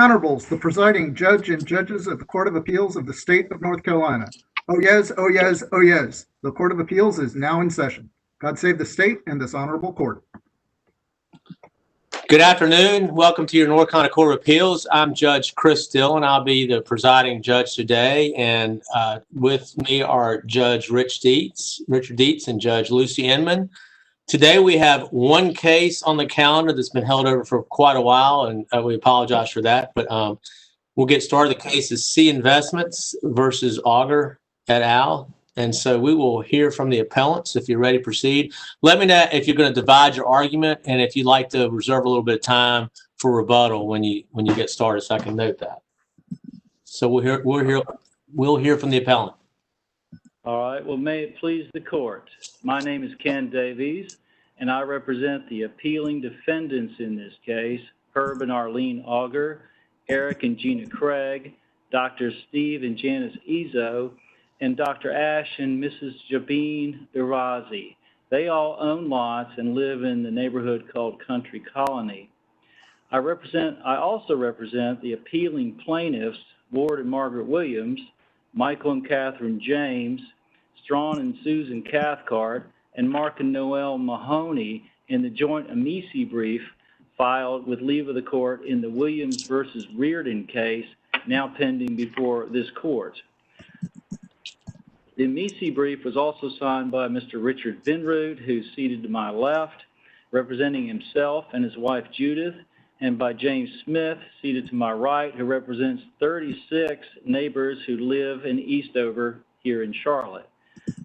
Honorables, the presiding judge and judges of the Court of Appeals of the State of North Carolina. Oh yes, oh yes, oh yes. The Court of Appeals is now in session. God save the state and this honorable court. Good afternoon. Welcome to your North Carolina Court of Appeals. I'm Judge Chris Dillon. I'll be the presiding judge today. And with me are Judge Richard Dietz and Judge Lucy Inman. Today we have one case on the calendar that's been held over for quite a while, and we apologize for that. But we'll get started. The case is C Investments versus Auger et al. And so we will hear from the appellants. If you're ready to proceed, let me know if you're going to divide your argument and if you'd like to reserve a little bit of time for rebuttal when you get started, so I can note that. So we'll hear from the appellant. All right. Well, may it please the court. My name is Ken Davies, and I represent the appealing defendants in this case: Herb and Arlene Auger, Eric and Gina Craig, Dr. Steve and Janice Izzo, and Dr. Ash and Mrs. Jabeen Irazi. They all own lots and live in the neighborhood called Country Colony. I also represent the appealing plaintiffs, Ward and Margaret Williams, Michael and Catherine James, Strawn and Susan Cathcart, and Mark and Noel Mahoney in the joint amici brief filed with leave of the court in the Williams versus Reardon case, now pending before this court. The amici brief was also signed by Mr. Richard Vinroot, who's seated to my left, representing himself and his wife Judith, and by James Smith, seated to my right, who represents 36 neighbors who live in Eastover here in Charlotte.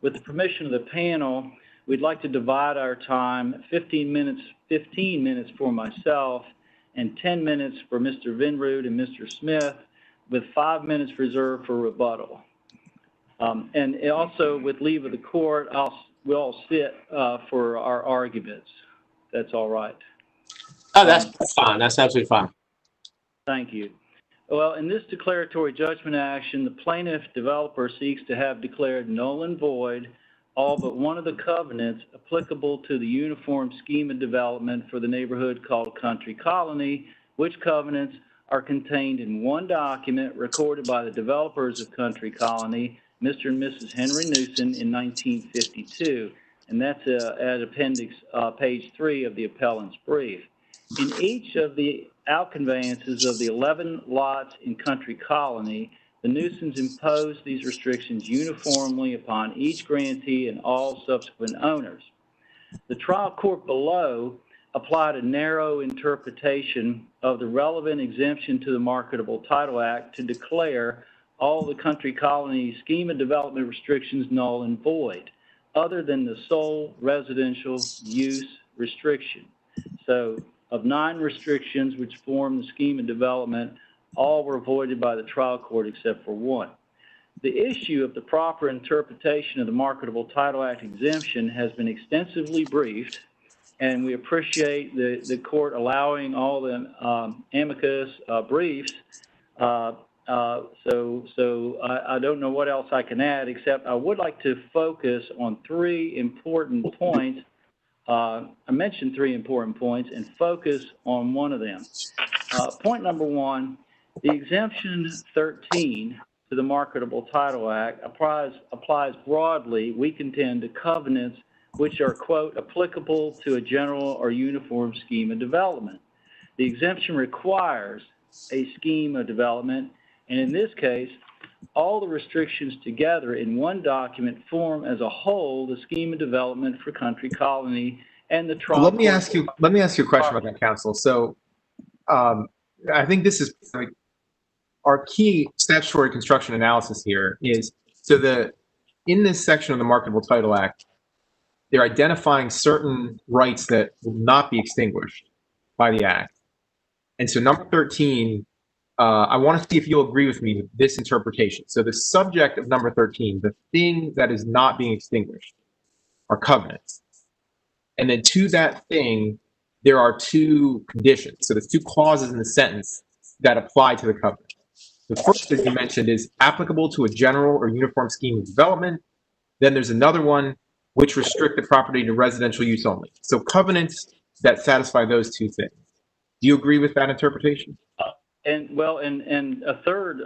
With the permission of the panel, we'd like to divide our time: 15 minutes for myself and 10 minutes for Mr. Vinroot and Mr. Smith, with 5 minutes reserved for rebuttal. And also, with leave of the court, we'll all sit for our arguments. That's all right. Oh, that's fine. That's absolutely fine. Thank you. Well, in this declaratory judgment action, the plaintiff developer seeks to have declared null and void all but one of the covenants applicable to the uniform scheme of development for the neighborhood called Country Colony, which covenants are contained in one document recorded by the developers of Country Colony, Mr. and Mrs. Henry Newsom, in 1952, and that's at appendix page 3 of the appellant's brief. In each of the outconveyances of the 11 lots in Country Colony, the Newsoms imposed these restrictions uniformly upon each grantee and all subsequent owners. The trial court below applied a narrow interpretation of the relevant exemption to the Marketable Title Act to declare all the Country Colony scheme of development restrictions null and void, other than the sole residential use restriction. So, of 9 restrictions which form the scheme of development, all were voided by the trial court except for one. The issue of the proper interpretation of the Marketable Title Act exemption has been extensively briefed, and we appreciate the court allowing all the amicus briefs. So I don't know what else I can add, except I would like to focus on 3 important points. I mentioned 3 important points and focus on one of them. Point number 1, the exemption 13 to the Marketable Title Act applies broadly, we contend, to covenants which are, quote, applicable to a general or uniform scheme of development. The exemption requires a scheme of development, and in this case, all the restrictions together in one document form as a whole the scheme of development for Country Colony and the trial. Let me ask you a question about that, counsel. So I think this is like our key statutory construction analysis here is, so in this section of the Marketable Title Act, they're identifying certain rights that will not be extinguished by the act. And so number 13, I want to see if you'll agree with me with this interpretation. So the subject of number 13, the thing that is not being extinguished, are covenants. And then to that thing, there are 2 conditions. So there's 2 clauses in the sentence that apply to the covenant. The first, as you mentioned, is applicable to a general or uniform scheme of development. Then there's another one which restrict the property to residential use only. So covenants that satisfy those 2 things. Do you agree with that interpretation? and a third,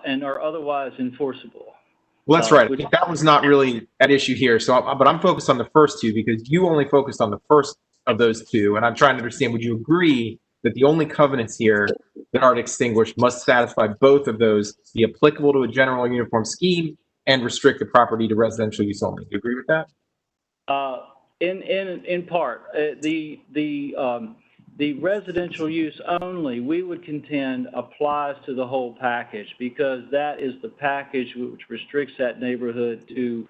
and are otherwise enforceable. Well, that's right. I which- think that was not really at issue here. But I'm focused on the first two because you only focused on the first of those two. And I'm trying to understand, would you agree that the only covenants here that aren't extinguished must satisfy both of those, be applicable to a general or uniform scheme, and restrict the property to residential use only? Do you agree with that? In part, the residential use only, we would contend, applies to the whole package because that is the package which restricts that neighborhood to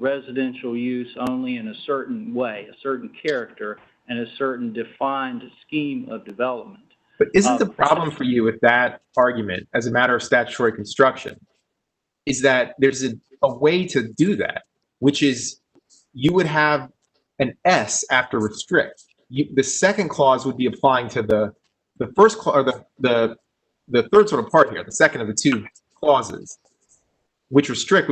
residential use only in a certain way, a certain character, and a certain defined scheme of development. But isn't the problem for you with that argument as a matter of statutory construction is that there's a way to do that, which is you would have an S after restrict. The second clause would be applying to the first clause, or the third sort of part here, the second of the two clauses, which restricts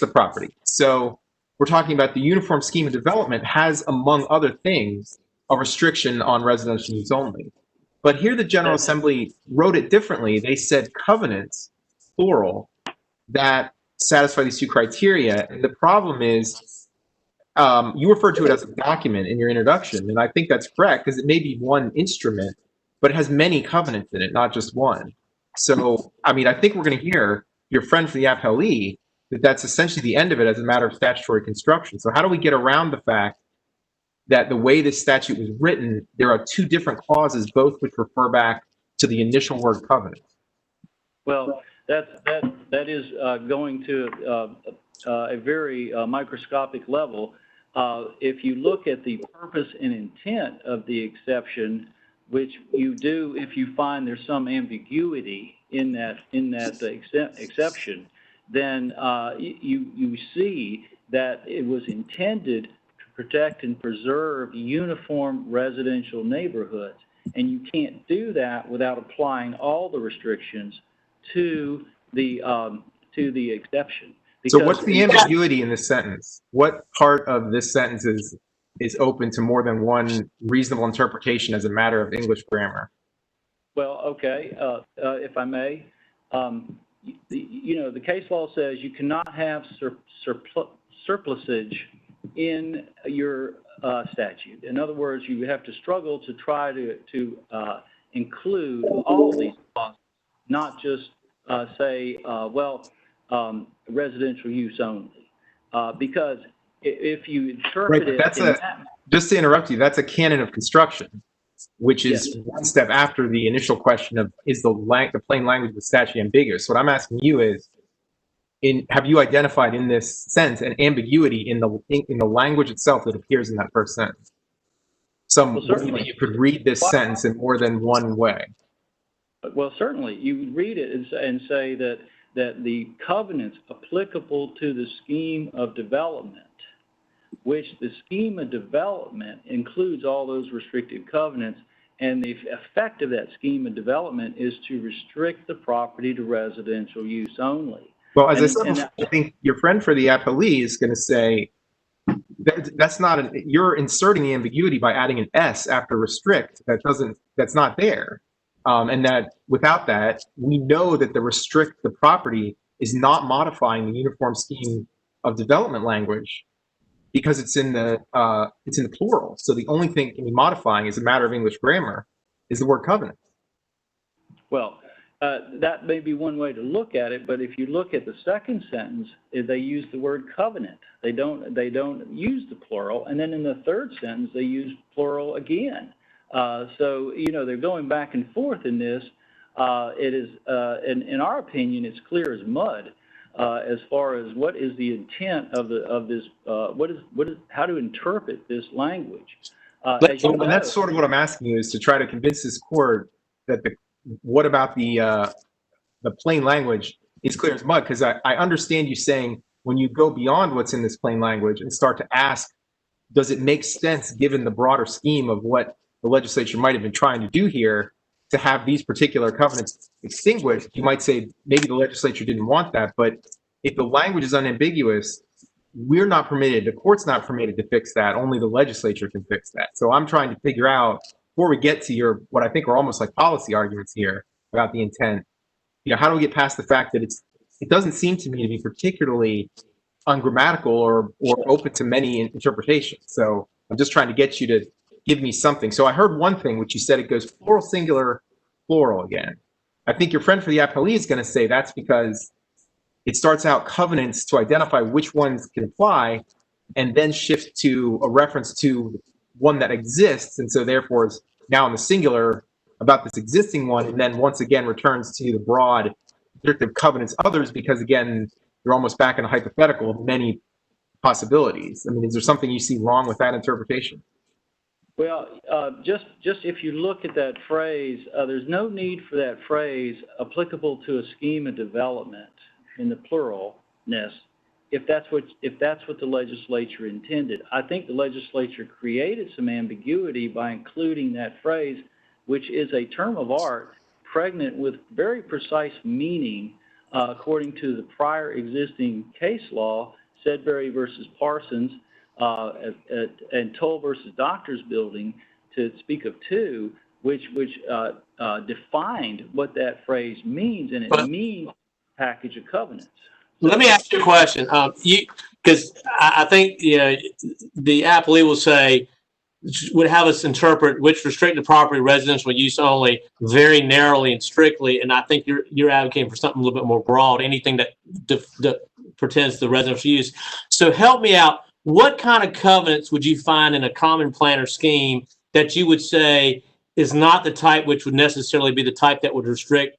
the property. So we're talking about the uniform scheme of development has, among other things, a restriction on residential use only. But here the General Assembly wrote it differently. They said covenants, plural, that satisfy these two criteria. And the problem is, you referred to it as a document in your introduction, and I think that's correct because it may be one instrument, but it has many covenants in it, not just one. So, I mean, I think we're going to hear your friend from the appellee that that's essentially the end of it as a matter of statutory construction. So how do we get around the fact that the way this statute was written, there are two different clauses, both which refer back to the initial word covenant? Well, that is going to a very microscopic level. If you look at the purpose and intent of the exception, which you do if you find there's some ambiguity in that exception, then you see that it was intended to protect and preserve uniform residential neighborhoods, and you can't do that without applying all the restrictions to the exception. So what's the ambiguity in this sentence? What part of this sentence is open to more than one reasonable interpretation as a matter of English grammar? Well, okay, if I may, the case law says you cannot have surplusage in your statute. In other words, you have to struggle to try to include all these clauses, not just say, residential use only, because if you interpret just to interrupt you, that's a canon of construction, which is one step after the initial question of is the plain language of the statute ambiguous. What I'm asking you is, have you identified in this sentence an ambiguity in the language itself that appears in that first sentence? Certainly you could read this sentence in more than one way. Well, certainly you read it and say that the covenants applicable to the scheme of development, which the scheme of development includes all those restricted covenants, and the effect of that scheme of development is to restrict the property to residential use only. Well, as I said, I think your friend for the appellee is going to say that's not you're inserting the ambiguity by adding an S after restrict. That's not there. And that without that, we know that the restrict the property is not modifying the uniform scheme of development language because it's in the plural. So the only thing it can be modifying as a matter of English grammar is the word covenant. Well, that may be one way to look at it, but if you look at the second sentence, they use the word covenant. They don't use the plural, and then in the third sentence they use plural again. So they're going back and forth in this. It is, in our opinion, it's clear as mud as far as what is the intent of this. How to interpret this language. And that's sort of what I'm asking you, is to try to convince this court that what about the plain language is clear as mud, because I understand you saying when you go beyond what's in this plain language and start to ask, does it make sense given the broader scheme of what the legislature might have been trying to do here to have these particular covenants extinguished? You might say maybe the legislature didn't want that, but if the language is unambiguous, we're not permitted, the court's not permitted to fix that, only the legislature can fix that. So I'm trying to figure out, before we get to what I think are almost like policy arguments here, about the intent. How do we get past the fact that it doesn't seem to me to be particularly ungrammatical or open to many interpretations. So I'm just trying to get you to give me something. So I heard one thing, which you said it goes plural, singular, plural again. I think your friend for the appellee is going to say that's because it starts out covenants to identify which ones can apply and then shift to a reference to one that exists. And so therefore is now in the singular about this existing one. And then once again returns to the broad restrictive covenants others, because again, you're almost back in a hypothetical of many possibilities. I mean, is there something you see wrong with that interpretation? Well, just if you look at that phrase, there's no need for that phrase applicable to a scheme of development in the pluralness, if that's what the legislature intended. I think the legislature created some ambiguity by including that phrase, which is a term of art pregnant with very precise meaning, according to the prior existing case law, Sedbury versus Parsons, and Toll versus Doctors Building, to speak of two, which defined what that phrase means, and it means package of covenants. Let me ask you a question. Because I think the appellee will say, would have us interpret which restricted property residential use only very narrowly and strictly, and I think you're advocating for something a little bit more broad, anything that pertains to the residential use. So help me out. What kind of covenants would you find in a common planner scheme that you would say is not the type which would necessarily be the type that would restrict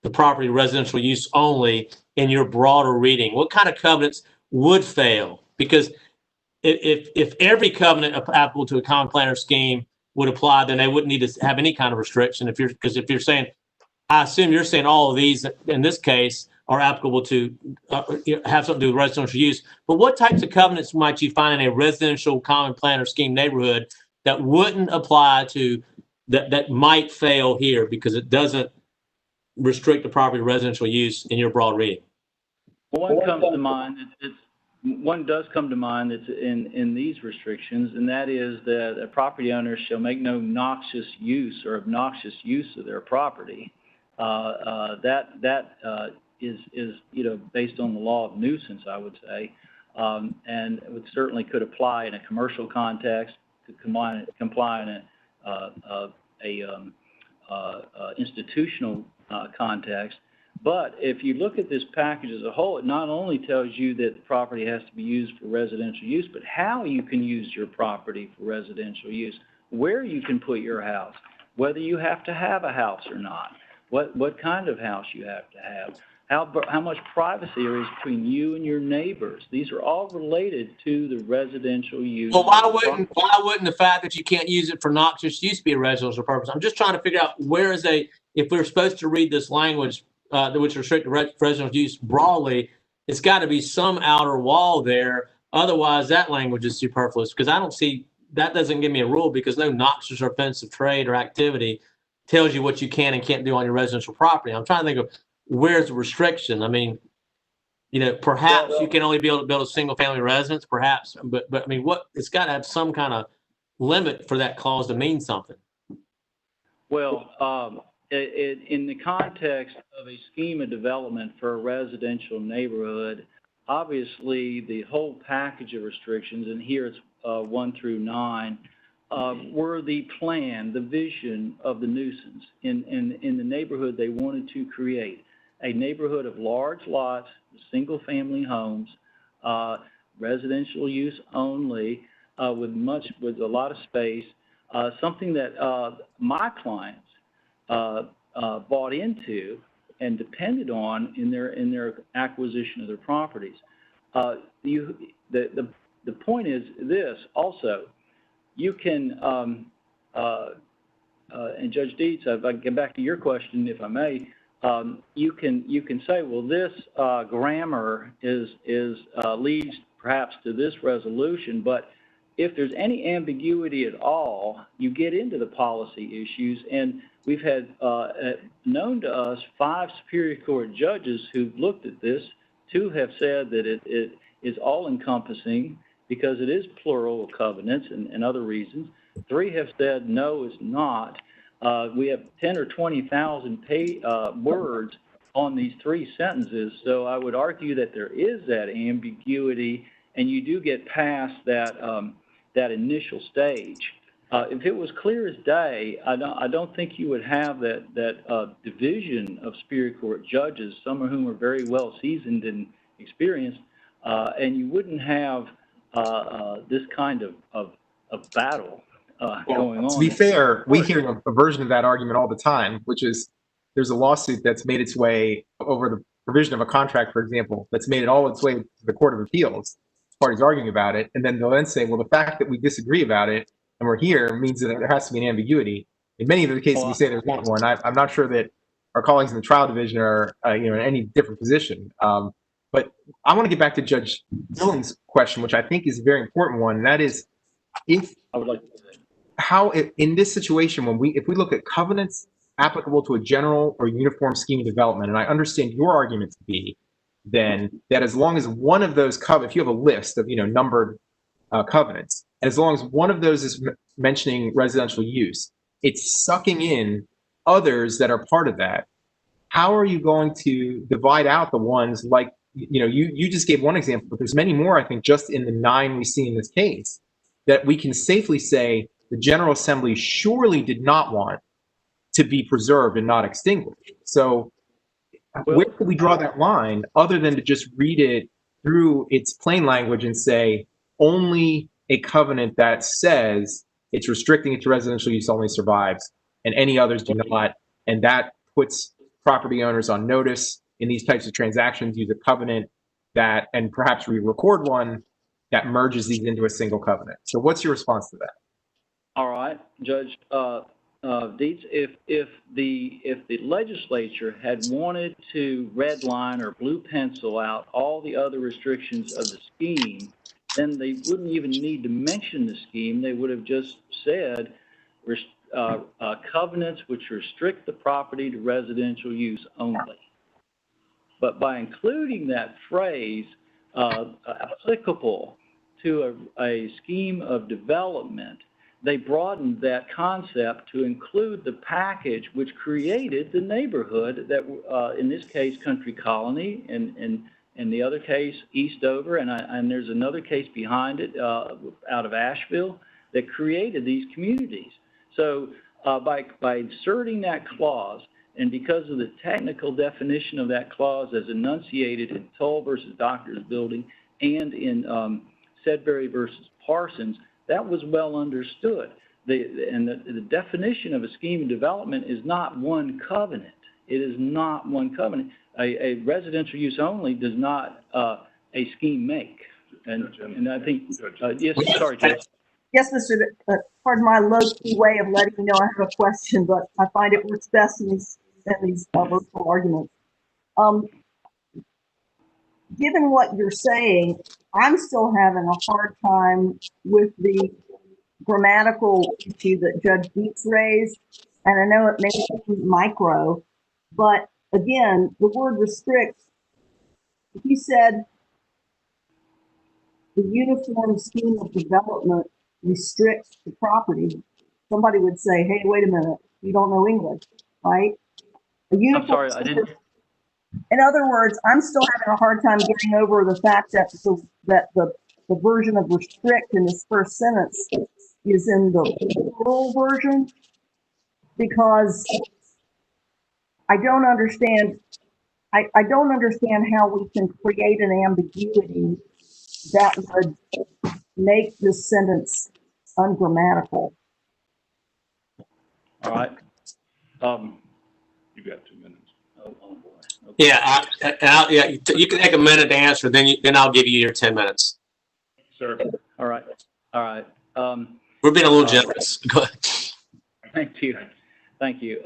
the property residential use only in your broader reading? What kind of covenants would fail? Because if every covenant applicable to a common planner scheme would apply, then they wouldn't need to have any kind of restriction. If you're saying, I assume you're saying all of these in this case are applicable to have something to do with residential use. But what types of covenants might you find in a residential common planner scheme neighborhood that wouldn't apply to that might fail here because it doesn't restrict the property residential use in your broad reading? One does come to mind that's in these restrictions, and that is that a property owner shall make no noxious use or obnoxious use of their property. That is based on the law of nuisance, I would say, and it certainly could apply in a commercial context, could comply in a institutional context. But if you look at this package as a whole, it not only tells you that the property has to be used for residential use, but how you can use your property for residential use, where you can put your house, whether you have to have a house or not, what kind of house you have to have, how much privacy there is between you and your neighbors. These are all related to the residential use. Well, why wouldn't the fact that you can't use it for noxious use be a residential purpose? I'm just trying to figure out if we're supposed to read this language which restrict residential use broadly, it's got to be some outer wall there. Otherwise, that language is superfluous, because I don't see that doesn't give me a rule, because no noxious or offensive trade or activity tells you what you can and can't do on your residential property. I'm trying to think of where's the restriction. I mean, perhaps you can only be able to build a single family residence, perhaps, but I mean, it's got to have some kind of limit for that clause to mean something. Well, in the context of a scheme of development for a residential neighborhood, obviously the whole package of restrictions, and here it's 1 through 9, were the plan, the vision of the nuisance in the neighborhood they wanted to create. A neighborhood of large lots, single family homes, residential use only, with a lot of space, something that my clients bought into and depended on in their acquisition of their properties. The point is this also: you can and Judge Dietz, if I can get back to your question, if I may, you can say, well, this grammar leads perhaps to this resolution, but if there's any ambiguity at all, you get into the policy issues, and we've had known to us 5 Superior Court judges who've looked at this. 2 have said that it is all-encompassing because it is plural covenants and other reasons. 3 have said no, it's not. We have 10 or 20,000 words on these three sentences, so I would argue that there is that ambiguity, and you do get past that that initial stage. If it was clear as day, I don't think you would have that division of Superior Court judges, some of whom are very well seasoned and experienced, and you wouldn't have this kind of battle going on. To be fair, we hear a version of that argument all the time, which is there's a lawsuit that's made its way over the provision of a contract, for example, that's made it all its way to the Court of Appeals. Parties arguing about it, and then they'll then say, well, the fact that we disagree about it and we're here means that there has to be an ambiguity. In many of the cases, we say there's not one. I'm not sure that our colleagues in the trial division are, in any different position. But I want to get back to Judge Dillon's question, which I think is a very important one, and that is, if I would like to say how in this situation, if we look at covenants applicable to a general or uniform scheme of development, and I understand your argument to be then that as long as one of those if you have a list of numbered covenants, and as long as one of those is mentioning residential use, it's sucking in others that are part of that. How are you going to divide out the ones like you just gave one example, but there's many more, I think, just in the 9 we see in this case, that we can safely say the General Assembly surely did not want to be preserved and not extinguished. So where could we draw that line other than to just read it through its plain language and say only a covenant that says it's restricting it to residential use only survives and any others do not, and that puts property owners on notice in these types of transactions, use a covenant that, and perhaps we record one that merges these into a single covenant. So what's your response to that? All right, Judge Dietz, if the legislature had wanted to redline or blue pencil out all the other restrictions of the scheme, then they wouldn't even need to mention the scheme. They would have just said covenants which restrict the property to residential use only. But by including that phrase, applicable to a scheme of development, they broadened that concept to include the package which created the neighborhood that, in this case, Country Colony, and in the other case, Eastover, and there's another case behind it out of Asheville that created these communities. So by inserting that clause, and because of the technical definition of that clause as enunciated in Toll versus Doctors Building and in Sedbury versus Parsons, that was well understood. The definition of a scheme of development is not one covenant. It is not one covenant. A residential use only does not a scheme make. And I think, yes, sorry, Judge. Yes, Mr. Pardon my low-key way of letting you know I have a question, but I find it works best in these virtual arguments. Given what you're saying, I'm still having a hard time with the grammatical issue that Judge Dietz raised, and I know it may seem micro, but again, the word restricts. If you said the uniform scheme of development restricts the property, somebody would say, hey, wait a minute, you don't know English, right? I'm sorry, I didn't. In other words, I'm still having a hard time getting over the fact that the version of restrict in this first sentence is in the plural version, because I don't understand. I don't understand how we can create an ambiguity that would make this sentence ungrammatical. All right. You got 2 minutes. Oh boy. Okay. Yeah, yeah. You can take a minute to answer, then I'll give you your 10 minutes. Sir. All right. All right. We're being a little generous. Go ahead. Thank you. Thank you.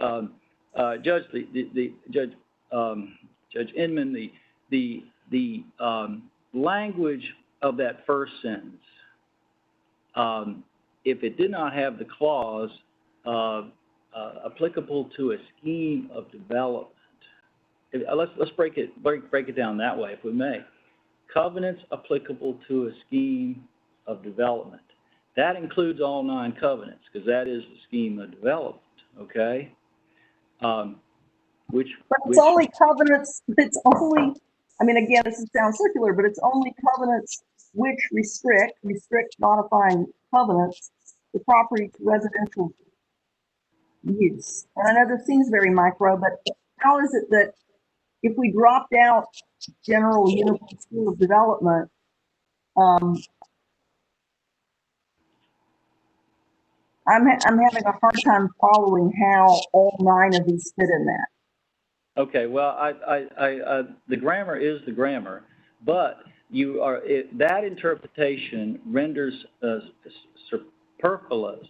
Judge, Judge Inman, the language of that first sentence, if it did not have the clause applicable to a scheme of development, let's break it down that way, if we may. Covenants applicable to a scheme of development. That includes all 9 covenants, because that is the scheme of development. okay? But it's only covenants, I mean, again, this sounds circular, but it's only covenants which restrict modifying covenants, the property to residential use. And I know this seems very micro, but how is it that if we dropped out general uniform scheme of development, I'm having a hard time following how all 9 of these fit in that. Okay, well, the grammar is the grammar, but that interpretation renders superfluous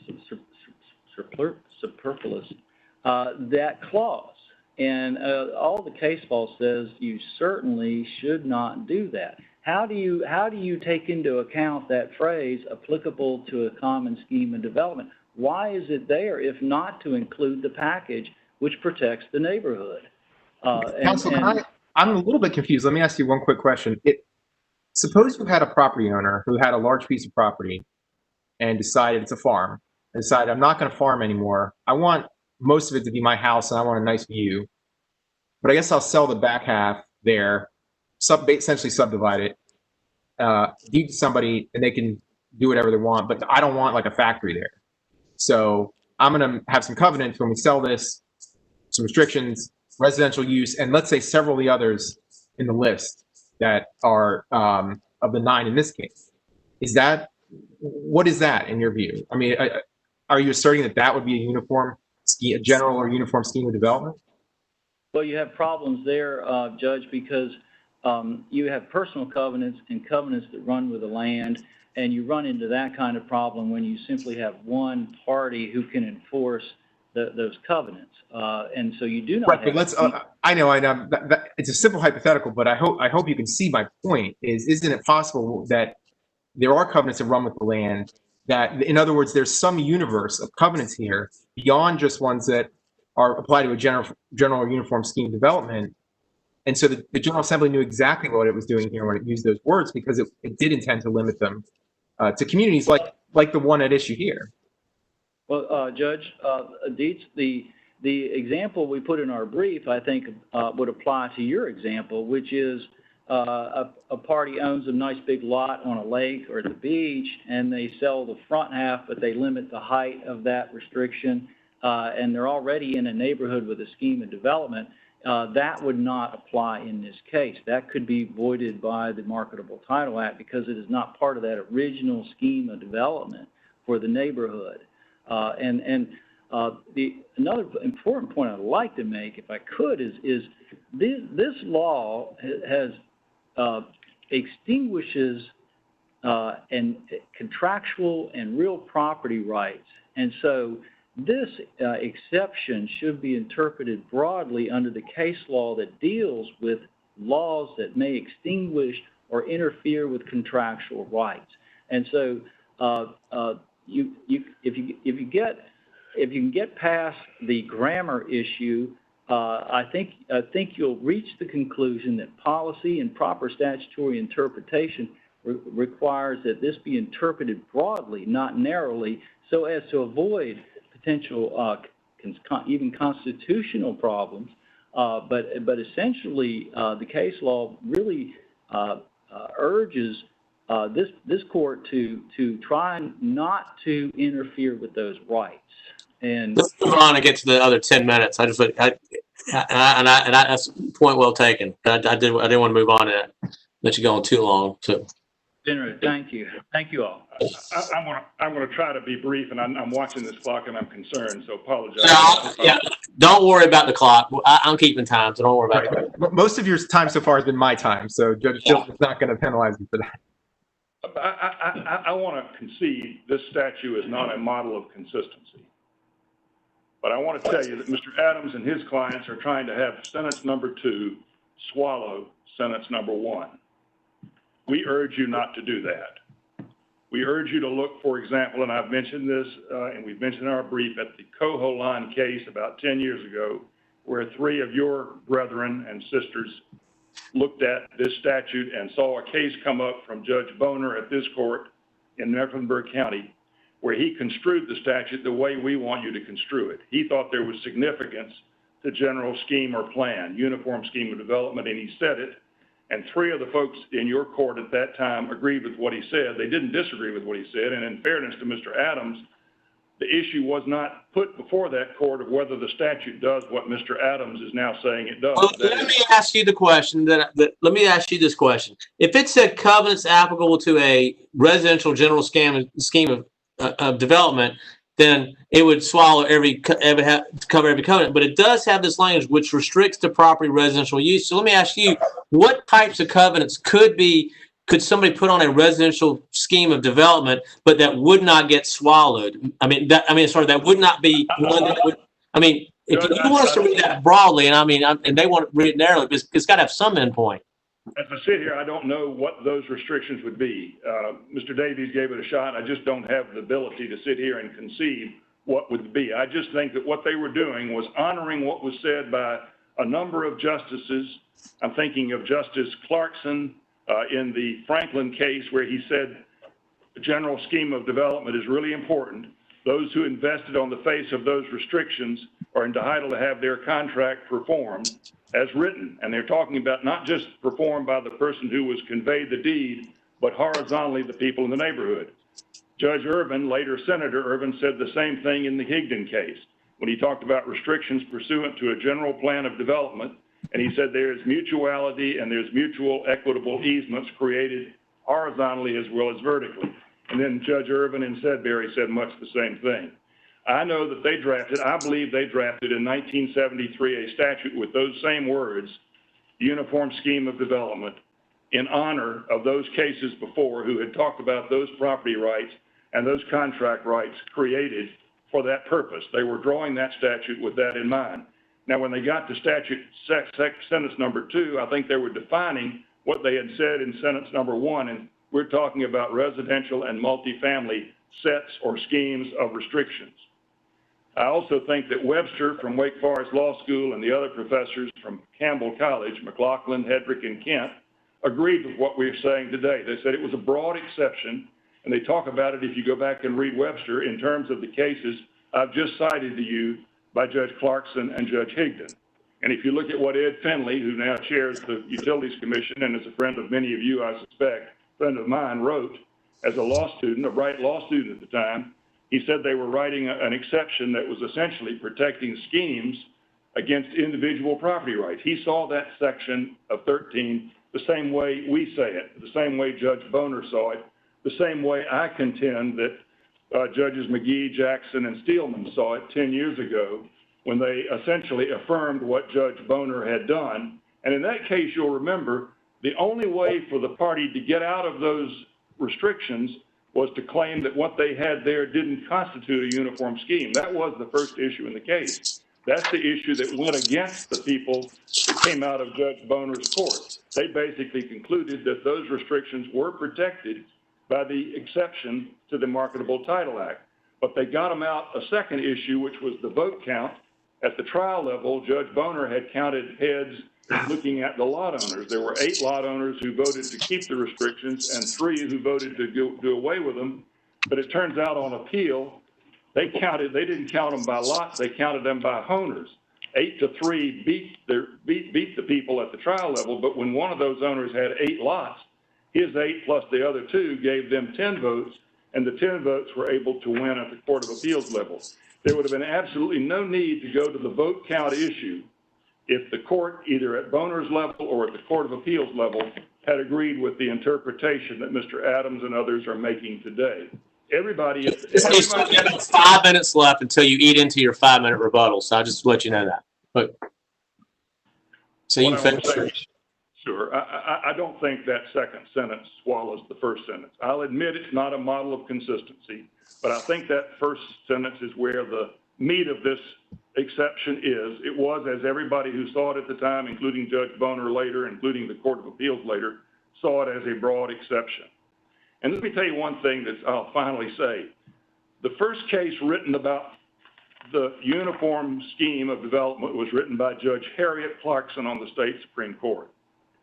that clause. And all the case law says you certainly should not do that. How do you take into account that phrase applicable to a common scheme of development? Why is it there if not to include the package which protects the neighborhood? Counsel, I'm a little bit confused. Let me ask you one quick question. Suppose you had a property owner who had a large piece of property and decided it's a farm, and decided I'm not going to farm anymore. I want most of it to be my house and I want a nice view, but I guess I'll sell the back half there, essentially subdivide it, deed to somebody, and they can do whatever they want, but I don't want like a factory there. So I'm going to have some covenants when we sell this, some restrictions, residential use, and let's say several of the others in the list that are of the 9 in this case. What is that in your view? I mean, are you asserting that would be a uniform scheme, a general or uniform scheme of development? Well, you have problems there, Judge, because you have personal covenants and covenants that run with the land, and you run into that kind of problem when you simply have one party who can enforce those covenants, and so you do not. Right, but let's. I know. It's a simple hypothetical, but I hope you can see my point. Isn't it possible that there are covenants that run with the land? That, in other words, there's some universe of covenants here beyond just ones that are applied to a general or uniform scheme development. And so the General Assembly knew exactly what it was doing here when it used those words, because it did intend to limit them to communities like the one at issue here. Well, Judge Dietz, the example we put in our brief, I think, would apply to your example, which is a party owns a nice big lot on a lake or at the beach, and they sell the front half, but they limit the height of that restriction, and they're already in a neighborhood with a scheme of development. That would not apply in this case. That could be voided by the Marketable Title Act because it is not part of that original scheme of development for the neighborhood. Another important point I'd like to make, if I could, is this law has extinguishes and contractual and real property rights, and so this exception should be interpreted broadly under the case law that deals with laws that may extinguish or interfere with contractual rights. And so if you can get past the grammar issue, I think you'll reach the conclusion that policy and proper statutory interpretation requires that this be interpreted broadly, not narrowly, so as to avoid potential even constitutional problems. But essentially, the case law really urges this court to try not to interfere with those rights. And let's move on and get to the other 10 minutes. That's a point well taken. I didn't want to move on and let you go on too long. So. Thank you. Thank you all. I'm going to try to be brief, and I'm watching this clock and I'm concerned, so apologize. Yeah, don't worry about the clock. I'm keeping time, so don't worry about it. But most of your time so far has been my time, so Judge Dillon is not going to penalize you for that. I want to concede this statute is not a model of consistency. But I want to tell you that Mr. Adams and his clients are trying to have sentence number 2 swallow sentence number 1. We urge you not to do that. We urge you to look, for example, and I've mentioned this, and we've mentioned in our brief, at the Coholan case about 10 years ago, where 3 of your brethren and sisters looked at this statute and saw a case come up from Judge Boner at this court in Mecklenburg County, where he construed the statute the way we want you to construe it. He thought there was significance to general scheme or plan, uniform scheme of development, and he said it. And three of the folks in your court at that time agreed with what he said. They didn't disagree with what he said. And in fairness to Mr. Adams, the issue was not put before that court of whether the statute does what Mr. Adams is now saying it does. Well, let me ask you the question let me ask you this question. If it said covenants applicable to a residential general scheme of development, then it would swallow cover every covenant. But it does have this language which restricts the property residential use. So let me ask you, what types of covenants could somebody put on a residential scheme of development, but that would not get swallowed? That would not be one that would. If you want us to read that broadly, and they want to read it narrowly, it's got to have some endpoint. As I sit here, I don't know what those restrictions would be. Mr. Davies gave it a shot. I just don't have the ability to sit here and conceive what would be. I just think that what they were doing was honoring what was said by a number of justices. I'm thinking of Justice Clarkson in the Franklin case, where he said the general scheme of development is really important. Those who invested on the face of those restrictions are entitled to have their contract performed as written. And they're talking about not just performed by the person who was conveyed the deed, but horizontally the people in the neighborhood. Judge Irvin, later Senator Irvin, said the same thing in the Higdon case when he talked about restrictions pursuant to a general plan of development. And he said there is mutuality and there's mutual equitable easements created horizontally as well as vertically. And then Judge Irvin in Sedbury said much the same thing. I know that I believe they drafted in 1973 a statute with those same words, Uniform Scheme of Development, in honor of those cases before who had talked about those property rights and those contract rights created for that purpose. They were drawing that statute with that in mind. Now, when they got to statute sentence number 2, I think they were defining what they had said in sentence number 1, and we're talking about residential and multifamily sets or schemes of restrictions. I also think that Webster from Wake Forest Law School and the other professors from Campbell College, McLaughlin, Hedrick, and Kent, agreed with what we're saying today. They said it was a broad exception, and they talk about it, if you go back and read Webster, in terms of the cases I've just cited to you by Judge Clarkson and Judge Higdon. And if you look at what Ed Finley, who now chairs the Utilities Commission and is a friend of many of you, I suspect, friend of mine, wrote as a law student, a bright law student at the time, he said they were writing an exception that was essentially protecting schemes against individual property rights. He saw that section of 13 the same way we say it, the same way Judge Boner saw it, the same way I contend that Judges McGee, Jackson, and Steelman saw it 10 years ago when they essentially affirmed what Judge Boner had done. And in that case, you'll remember, the only way for the party to get out of those restrictions was to claim that what they had there didn't constitute a uniform scheme. That was the first issue in the case. That's the issue that went against the people that came out of Judge Boner's court. They basically concluded that those restrictions were protected by the exception to the Marketable Title Act. But they got them out a second issue, which was the vote count. At the trial level, Judge Boner had counted heads looking at the lot owners. There were 8 lot owners who voted to keep the restrictions and 3 who voted to do away with them. But it turns out on appeal, they didn't count them by lots, they counted them by owners. 8-3 beat the people at the trial level, but when one of those owners had 8 lots, his 8 plus the other 2 gave them 10 votes, and the 10 votes were able to win at the Court of Appeals level. There would have been absolutely no need to go to the vote count issue if the court, either at Boner's level or at the Court of Appeals level, had agreed with the interpretation that Mr. Adams and others are making today. Everybody you have 5 minutes left until you eat into your 5-minute rebuttal, so I'll just let you know that. But so you can finish. Sure. I don't think that second sentence swallows the first sentence. I'll admit it's not a model of consistency, but I think that first sentence is where the meat of this exception is. It was, as everybody who saw it at the time, including Judge Boner later, including the Court of Appeals later, saw it as a broad exception. And let me tell you one thing that I'll finally say. The first case written about the uniform scheme of development was written by Judge Harriet Clarkson on the state Supreme Court.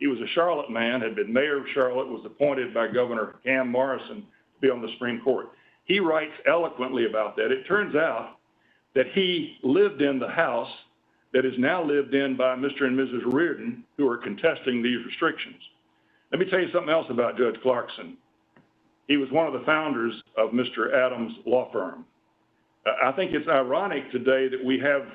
He was a Charlotte man, had been mayor of Charlotte, was appointed by Governor Cam Morrison to be on the Supreme Court. he writes eloquently about that. It turns out that he lived in the house that is now lived in by Mr. and Mrs. Reardon, who are contesting these restrictions. Let me tell you something else about Judge Clarkson. He was one of the founders of Mr. Adams' law firm. I think it's ironic today that we have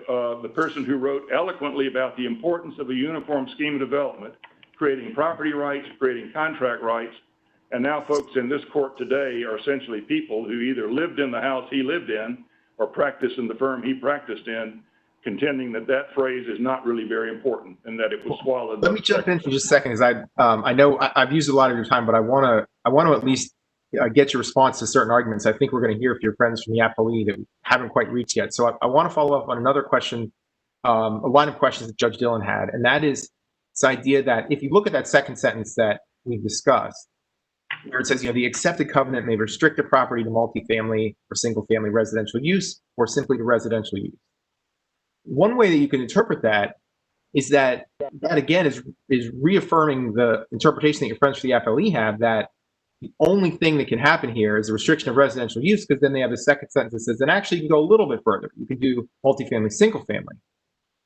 the person who wrote eloquently about the importance of a uniform scheme of development, creating property rights, creating contract rights, and now folks in this court today are essentially people who either lived in the house he lived in or practiced in the firm he practiced in, contending that that phrase is not really very important and that it was swallowed. Let me jump in for just a second, as I know I've used a lot of your time, but I want to at least get your response to certain arguments. I think we're going to hear from your friends from the appellee that we haven't quite reached yet. So I want to follow up on another question, a line of questions that Judge Dillon had, and that is this idea that if you look at that second sentence that we've discussed, where it says, the accepted covenant may restrict the property to multifamily or single-family residential use or simply to residential use. One way that you can interpret that is that again is reaffirming the interpretation that your friends for the FLE have, that the only thing that can happen here is a restriction of residential use, because then they have the second sentence that says, and actually you can go a little bit further. You can do multifamily, single family.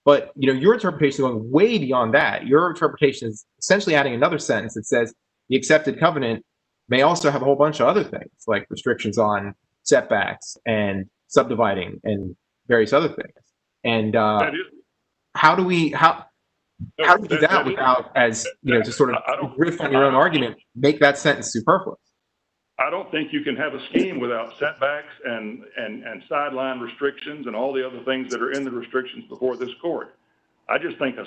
But your interpretation is going way beyond that. Your interpretation is essentially adding another sentence that says the accepted covenant may also have a whole bunch of other things, like restrictions on setbacks and subdividing and various other things. And how do we do that without, as to sort of riff on your own argument, make that sentence superfluous? I don't think you can have a scheme without setbacks and sideline restrictions and all the other things that are in the restrictions before this court. I just think a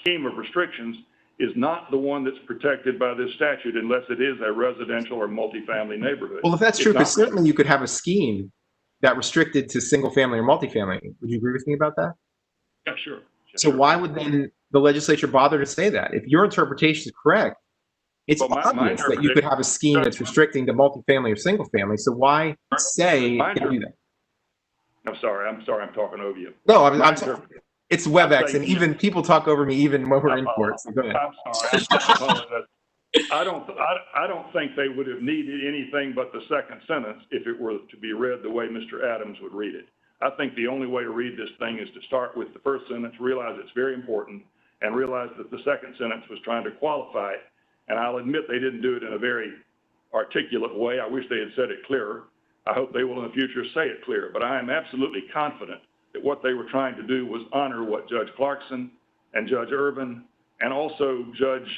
scheme of restrictions is not the one that's protected by this statute unless it is a residential or multifamily neighborhood. Well, if that's true, because certainly you could have a scheme that restricted to single family or multifamily. Would you agree with me about that? Yeah, sure. So why would then the legislature bother to say that? If your interpretation is correct, it's obvious that you could have a scheme that's restricting to multifamily or single family. So why say you can do that? I'm sorry, I'm talking over you. No, I'm sorry. It's WebEx, and even people talk over me even when we're in court. So go ahead. I'm sorry. I don't think they would have needed anything but the second sentence if it were to be read the way Mr. Adams would read it. I think the only way to read this thing is to start with the first sentence, realize it's very important, and realize that the second sentence was trying to qualify it. And I'll admit they didn't do it in a very articulate way. I wish they had said it clearer. I hope they will in the future say it clearer. But I am absolutely confident that what they were trying to do was honor what Judge Clarkson and Judge Irvin and also Judge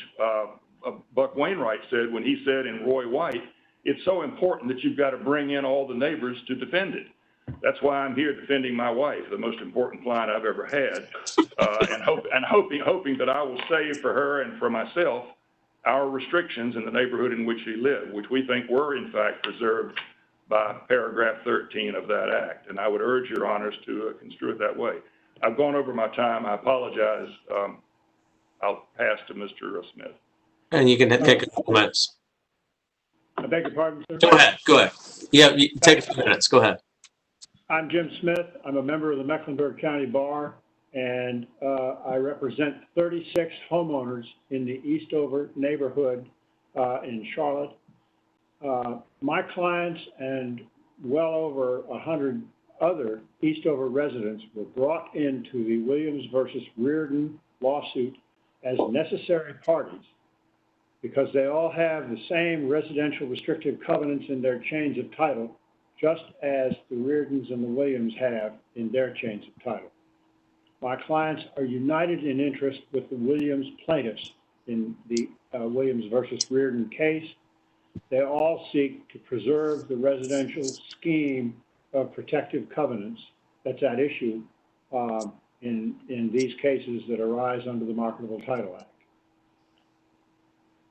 Buck Wainwright said when he said in Roy White, it's so important that you've got to bring in all the neighbors to defend it. That's why I'm here defending my wife, the most important client I've ever had, and hoping that I will save for her and for myself our restrictions in the neighborhood in which we live, which we think were in fact preserved by paragraph 13 of that act. And I would urge your honors to construe it that way. I've gone over my time. I apologize. I'll pass to Mr. Smith. And you can take a couple minutes. I beg your pardon, sir? Go ahead. Yeah, you can take a few minutes. Go ahead. I'm Jim Smith. I'm a member of the Mecklenburg County Bar, and I represent 36 homeowners in the Eastover neighborhood in Charlotte. My clients and well over 100 other Eastover residents were brought into the Williams versus Reardon lawsuit as necessary parties because they all have the same residential restrictive covenants in their chains of title, just as the Reardons and the Williams have in their chains of title. My clients are united in interest with the Williams plaintiffs in the Williams versus Reardon case. They all seek to preserve the residential scheme of protective covenants that's at issue in these cases that arise under the Marketable Title Act.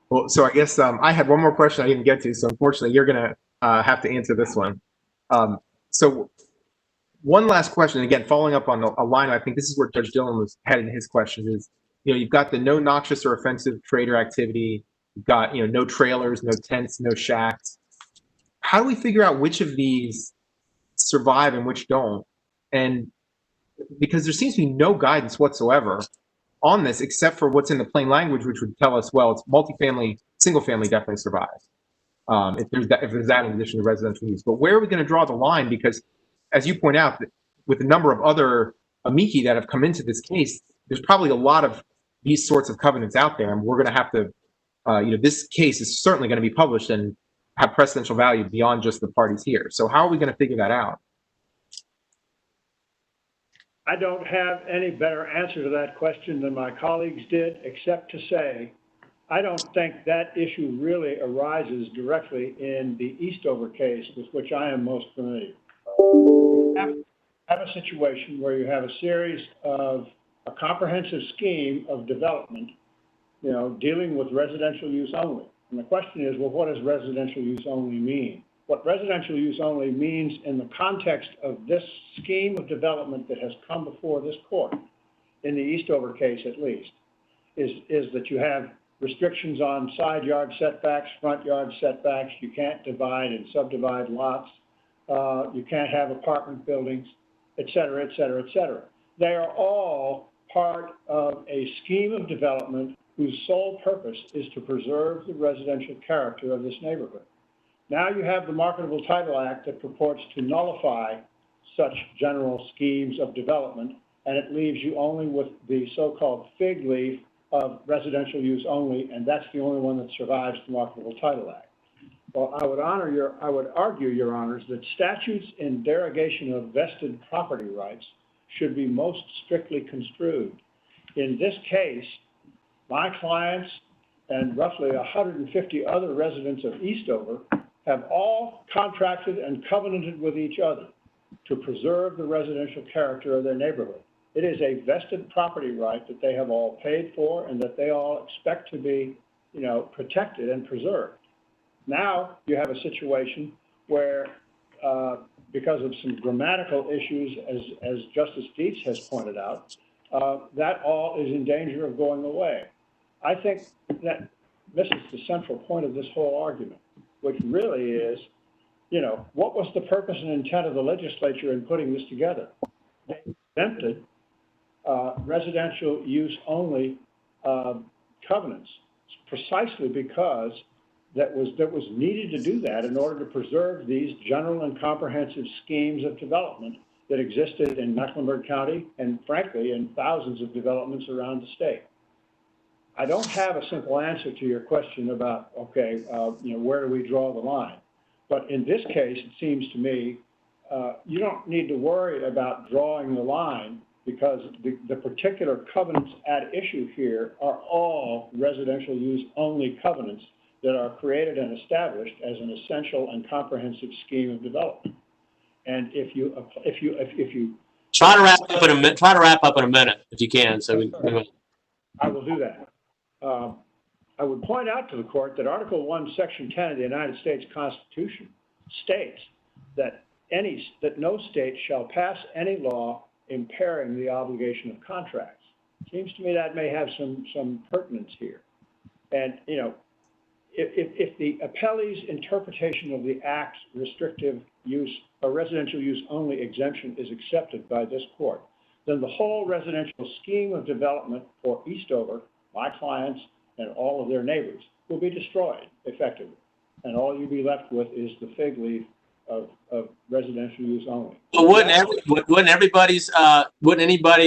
Well, so I guess I had one more question I didn't get to, so unfortunately you're going to have to answer this one. So one last question, again, following up on a line, I think this is where Judge Dillon was headed in his questions is, you've got the no noxious or offensive trader activity. You've got, no trailers, no tents, no shacks. How do we figure out which of these survive and which don't? And because there seems to be no guidance whatsoever on this, except for what's in the plain language, which would tell us, well, it's multifamily, single family definitely survives. if there's that in addition to residential use. But where are we going to draw the line? Because, as you point out, with the number of other amici that have come into this case, there's probably a lot of these sorts of covenants out there, and we're going to have to, this case is certainly going to be published and have precedential value beyond just the parties here. So how are we going to figure that out? I don't have any better answer to that question than my colleagues did, except to say, I don't think that issue really arises directly in the Eastover case with which I am most familiar. Have a situation where you have a series of a comprehensive scheme of development, dealing with residential use only. And the question is, well, what does residential use only mean? What residential use only means in the context of this scheme of development that has come before this court, in the Eastover case at least, is that you have restrictions on side yard setbacks, front yard setbacks. You can't divide and subdivide lots. You can't have apartment buildings, et cetera, et cetera, et cetera. They are all part of a scheme of development whose sole purpose is to preserve the residential character of this neighborhood. Now you have the Marketable Title Act that purports to nullify such general schemes of development, and it leaves you only with the so-called fig leaf of residential use only, and that's the only one that survives the Marketable Title Act. Well, I would argue, Your Honors, that statutes in derogation of vested property rights should be most strictly construed. In this case, my clients and roughly 150 other residents of Eastover have all contracted and covenanted with each other to preserve the residential character of their neighborhood. It is a vested property right that they have all paid for and that they all expect to be, protected and preserved. Now you have a situation where, because of some grammatical issues, as Justice Dietz has pointed out, that all is in danger of going away. I think that misses the central point of this whole argument, which really is, what was the purpose and intent of the legislature in putting this together? They exempted residential use only covenants precisely because that was needed to do that in order to preserve these general and comprehensive schemes of development that existed in Mecklenburg County and, frankly, in thousands of developments around the state. I don't have a simple answer to your question about, where do we draw the line? But in this case, it seems to me, you don't need to worry about drawing the line because the particular covenants at issue here are all residential use only covenants that are created and established as an essential and comprehensive scheme of development. And if you try to wrap up in a minute if you can. So I will do that. I would point out to the court that Article 1, Section 10 of the United States Constitution states that no state shall pass any law impairing the obligation of contracts. Seems to me that may have some pertinence here. And, if the appellee's interpretation of the Act's restrictive use or residential use only exemption is accepted by this court, then the whole residential scheme of development for Eastover, my clients, and all of their neighbors will be destroyed effectively. And all you'll be left with is the fig leaf of residential use only. Well, wouldn't anybody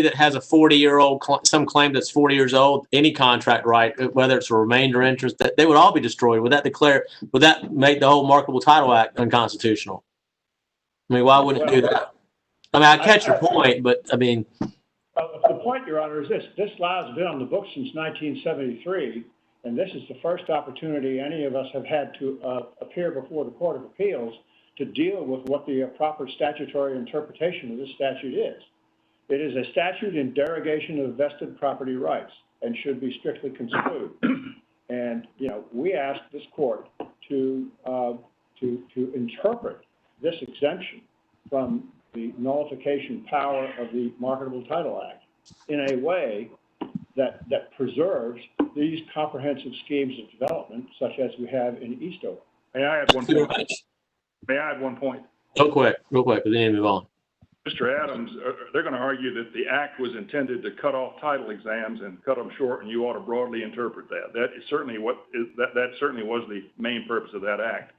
that has a 40-year-old, some claim that's 40 years old, any contract right, whether it's a remainder interest, that they would all be destroyed? Would that make the whole Marketable Title Act unconstitutional? I mean, why wouldn't it do that? I mean, I catch your point, but I mean. The point, Your Honor, is this. This law has been on the books since 1973, and this is the first opportunity any of us have had to appear before the Court of Appeals to deal with what the proper statutory interpretation of this statute is. It is a statute in derogation of vested property rights and should be strictly construed. And, we asked this court to interpret this exemption from the nullification power of the Marketable Title Act in a way that preserves these comprehensive schemes of development, such as we have in Eastover. May I add one point? May I add one point? Real quick, we need to move on. Mr. Adams, they're going to argue that the act was intended to cut off title exams and cut them short, and you ought to broadly interpret that. That certainly was the main purpose of that act.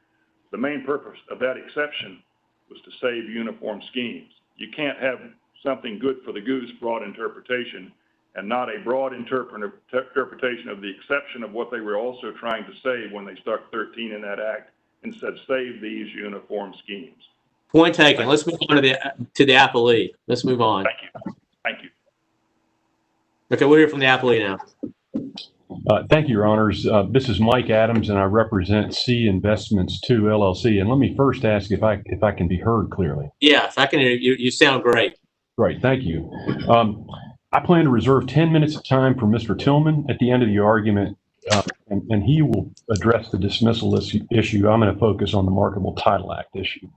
The main purpose of that exception was to save uniform schemes. You can't have something good for the goose, broad interpretation, and not a broad interpretation of the exception of what they were also trying to save when they stuck 13 in that act and said, save these uniform schemes. Point taken. Let's move on to the appellee. Let's move on. Thank you. Thank you. Okay, we'll hear from the appellee now. Thank you, Your Honors. This is Mike Adams, and I represent C Investments 2 LLC. And let me first ask if I can be heard clearly. Yes, I can hear you. You sound great. Great, thank you. I plan to reserve 10 minutes of time for Mr. Tillman at the end of the argument, and he will address the dismissal issue. I'm going to focus on the Marketable Title Act issue.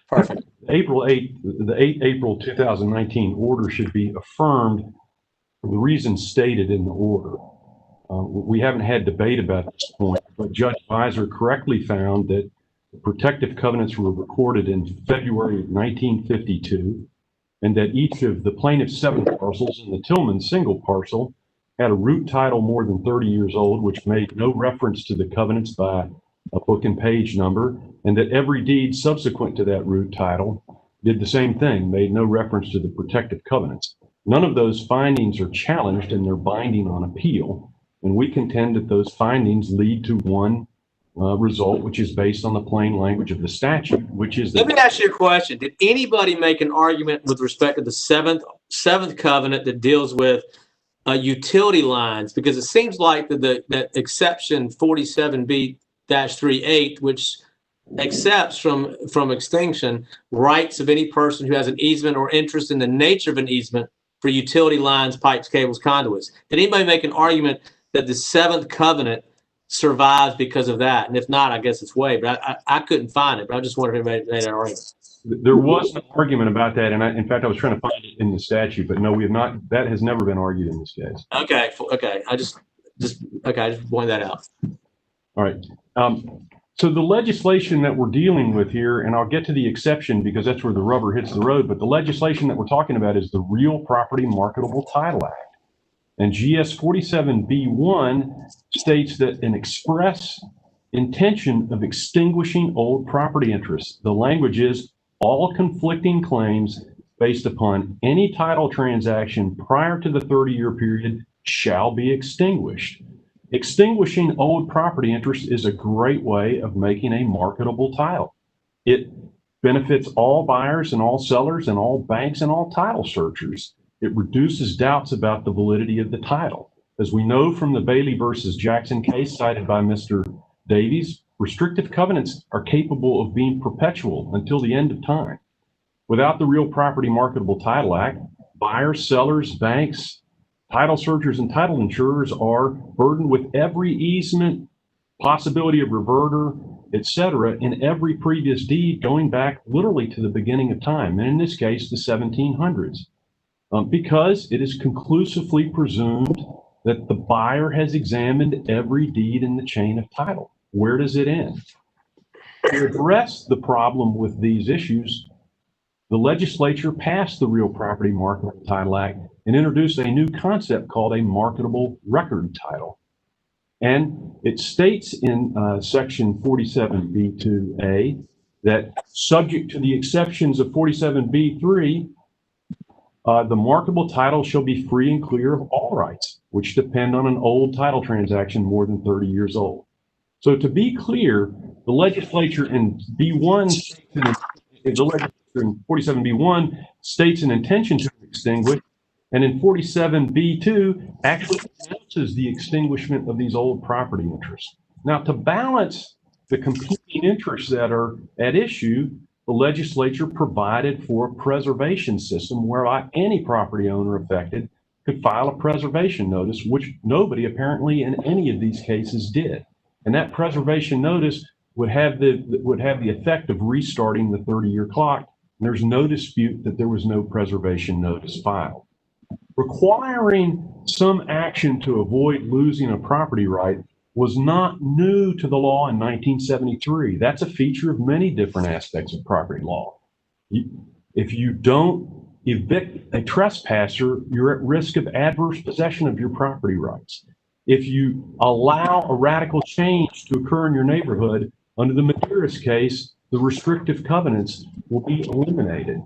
Perfect. The 8 April 2019 order should be affirmed for the reasons stated in the order. We haven't had debate about this point, but Judge Weiser correctly found that the protective covenants were recorded in February of 1952, and that each of the plaintiff's 7 parcels and the Tillman single parcel had a root title more than 30 years old, which made no reference to the covenants by a book and page number, and that every deed subsequent to that root title did the same thing, made no reference to the protective covenants. None of those findings are challenged, and they're binding on appeal. And we contend that those findings lead to one result, which is based on the plain language of the statute, which is Let me ask you a question. Did anybody make an argument with respect to the seventh covenant that deals with utility lines? Because it seems like that exception 47B-38, which accepts from extinction rights of any person who has an easement or interest in the nature of an easement for utility lines, pipes, cables, conduits. Did anybody make an argument that the 7th covenant survives because of that? And if not, I guess it's waived. I couldn't find it, but I just wondered if anybody made an argument. There was an argument about that, and in fact, I was trying to find it in the statute, but no, we have not. That has never been argued in this case. Okay. I just pointed that out. All right. So the legislation that we're dealing with here, and I'll get to the exception because that's where the rubber hits the road, but the legislation that we're talking about is the Real Property Marketable Title Act. And GS 47B1 states that an express intention of extinguishing old property interests. The language is all conflicting claims based upon any title transaction prior to the 30-year period shall be extinguished. Extinguishing old property interest is a great way of making a marketable title. It benefits all buyers and all sellers and all banks and all title searchers. It reduces doubts about the validity of the title. As we know from the Bailey versus Jackson case cited by Mr. Davies, restrictive covenants are capable of being perpetual until the end of time. Without the Real Property Marketable Title Act, buyers, sellers, banks, title searchers, and title insurers are burdened with every easement, possibility of reverter, etc., in every previous deed going back literally to the beginning of time, and in this case, the 1700s. Because it is conclusively presumed that the buyer has examined every deed in the chain of title. Where does it end? To address the problem with these issues, the legislature passed the Real Property Marketable Title Act and introduced a new concept called a marketable record title. And it states in section 47B2A that subject to the exceptions of 47B3, the marketable title shall be free and clear of all rights, which depend on an old title transaction more than 30 years old. So to be clear, the legislature in B1, the legislature in 47B1 states an intention to extinguish, and in 47B2 actually announces the extinguishment of these old property interests. Now, to balance the competing interests that are at issue, the legislature provided for a preservation system whereby any property owner affected could file a preservation notice, which nobody apparently in any of these cases did. And that preservation notice would have the effect of restarting the 30-year clock. And there's no dispute that there was no preservation notice filed. Requiring some action to avoid losing a property right was not new to the law in 1973. That's a feature of many different aspects of property law. If you don't evict a trespasser, you're at risk of adverse possession of your property rights. If you allow a radical change to occur in your neighborhood, under the Medeiros case, the restrictive covenants will be eliminated.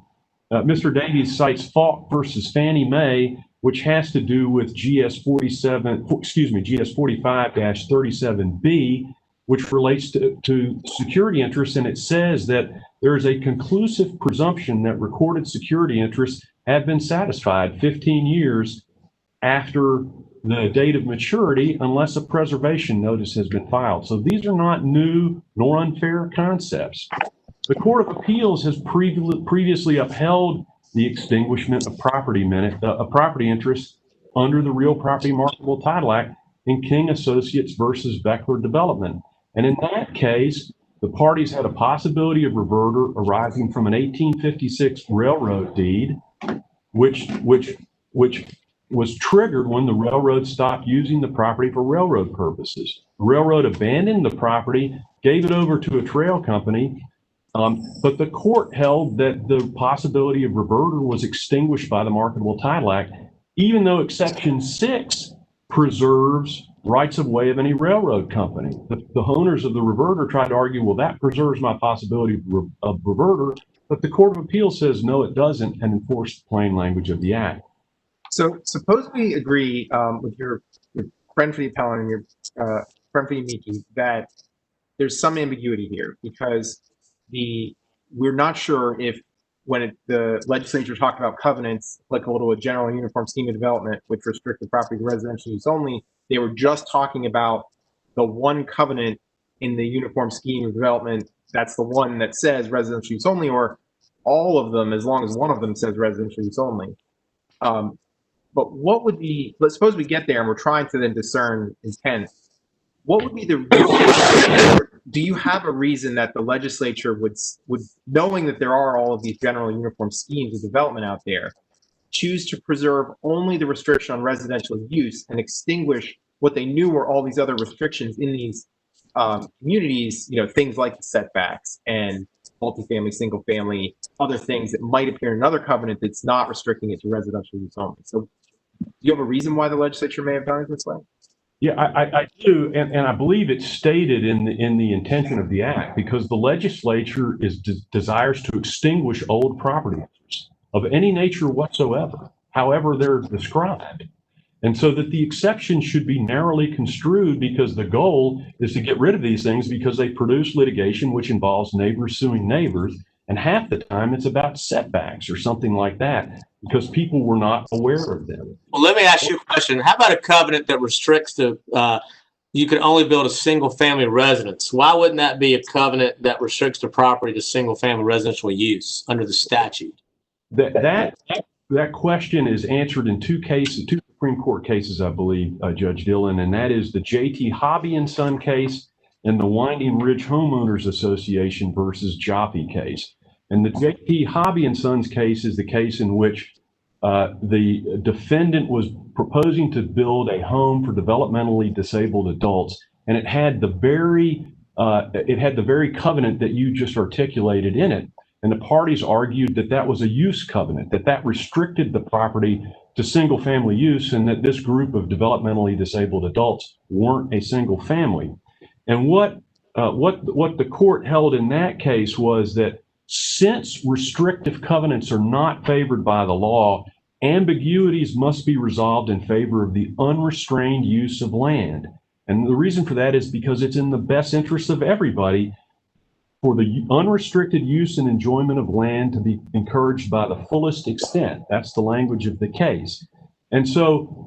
Mr. Davies cites Falk versus Fannie Mae, which has to do with GS 45-37B, which relates to security interests, and it says that there is a conclusive presumption that recorded security interests have been satisfied 15 years after the date of maturity unless a preservation notice has been filed. So these are not new nor unfair concepts. The Court of Appeals has previously upheld the extinguishment of property interest under the Real Property Marketable Title Act in King Associates versus Beckler Development. And in that case, the parties had a possibility of reverter arising from an 1856 railroad deed, which was triggered when the railroad stopped using the property for railroad purposes. The railroad abandoned the property, gave it over to a trail company, but the court held that the possibility of reverter was extinguished by the Marketable Title Act, even though Exception 6 preserves rights of way of any railroad company. The owners of the reverter tried to argue, well, that preserves my possibility of reverter, but the Court of Appeals says, no, it doesn't, and enforced the plain language of the act. So suppose we agree with your friend for the appellant and your friend for the amici that there's some ambiguity here because we're not sure if when the legislature talked about covenants applicable to a general and uniform scheme of development which restricted property to residential use only, they were just talking about the one covenant in the uniform scheme of development that's the one that says residential use only, or all of them as long as one of them says residential use only. But what would be, let's suppose we get there and we're trying to then discern intent. What would be the reason, do you have a reason that the legislature would, knowing that there are all of these general uniform schemes of development out there, choose to preserve only the restriction on residential use and extinguish what they knew were all these other restrictions in these communities, you know, things like setbacks and multifamily, single family, other things that might appear in another covenant that's not restricting it to residential use only. So do you have a reason why the legislature may have done it this way? Yeah, I do, and I believe it's stated in the intention of the act, because the legislature desires to extinguish old property interests of any nature whatsoever, however they're described. And so that the exception should be narrowly construed because the goal is to get rid of these things because they produce litigation which involves neighbors suing neighbors. And half the time it's about setbacks or something like that because people were not aware of them. Well, let me ask you a question. How about a covenant that restricts the, you can only build a single family residence? Why wouldn't that be a covenant that restricts the property to single family residential use under the statute? That question is answered in two Supreme Court cases, I believe, Judge Dillon, and that is the J.T. Hobby and Son case and the Winding Ridge Homeowners Association versus Jaffe case. And the J.T. Hobby and Sons case is the case in which the defendant was proposing to build a home for developmentally disabled adults, and it had the very covenant that you just articulated in it. And the parties argued that that was a use covenant, that restricted the property to single family use, and that this group of developmentally disabled adults weren't a single family. And what the court held in that case was that since restrictive covenants are not favored by the law, ambiguities must be resolved in favor of the unrestrained use of land. And the reason for that is because it's in the best interest of everybody for the unrestricted use and enjoyment of land to be encouraged by the fullest extent. That's the language of the case. And so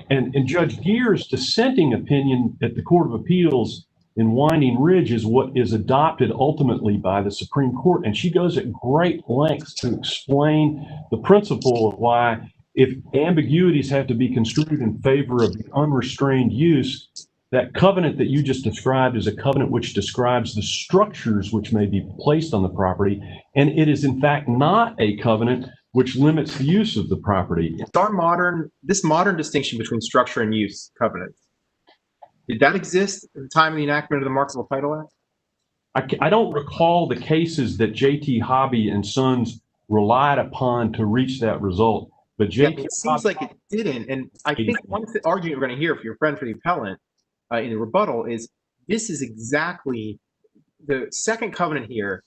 and Judge Geer's dissenting opinion at the Court of Appeals in Winding Ridge is what is adopted ultimately by the Supreme Court. And she goes at great lengths to explain the principle of why, if ambiguities have to be construed in favor of the unrestrained use, that covenant that you just described is a covenant which describes the structures which may be placed on the property. And it is in fact not a covenant which limits the use of the property. This modern distinction between structure and use covenants, did that exist at the time of the enactment of the Marketable Title Act? I don't recall the cases that J.T. Hobby and Sons relied upon to reach that result. But Yeah, JT it seems like it didn't. And I think one argument you're going to hear from your friend for the appellant in the rebuttal is this is exactly the second covenant here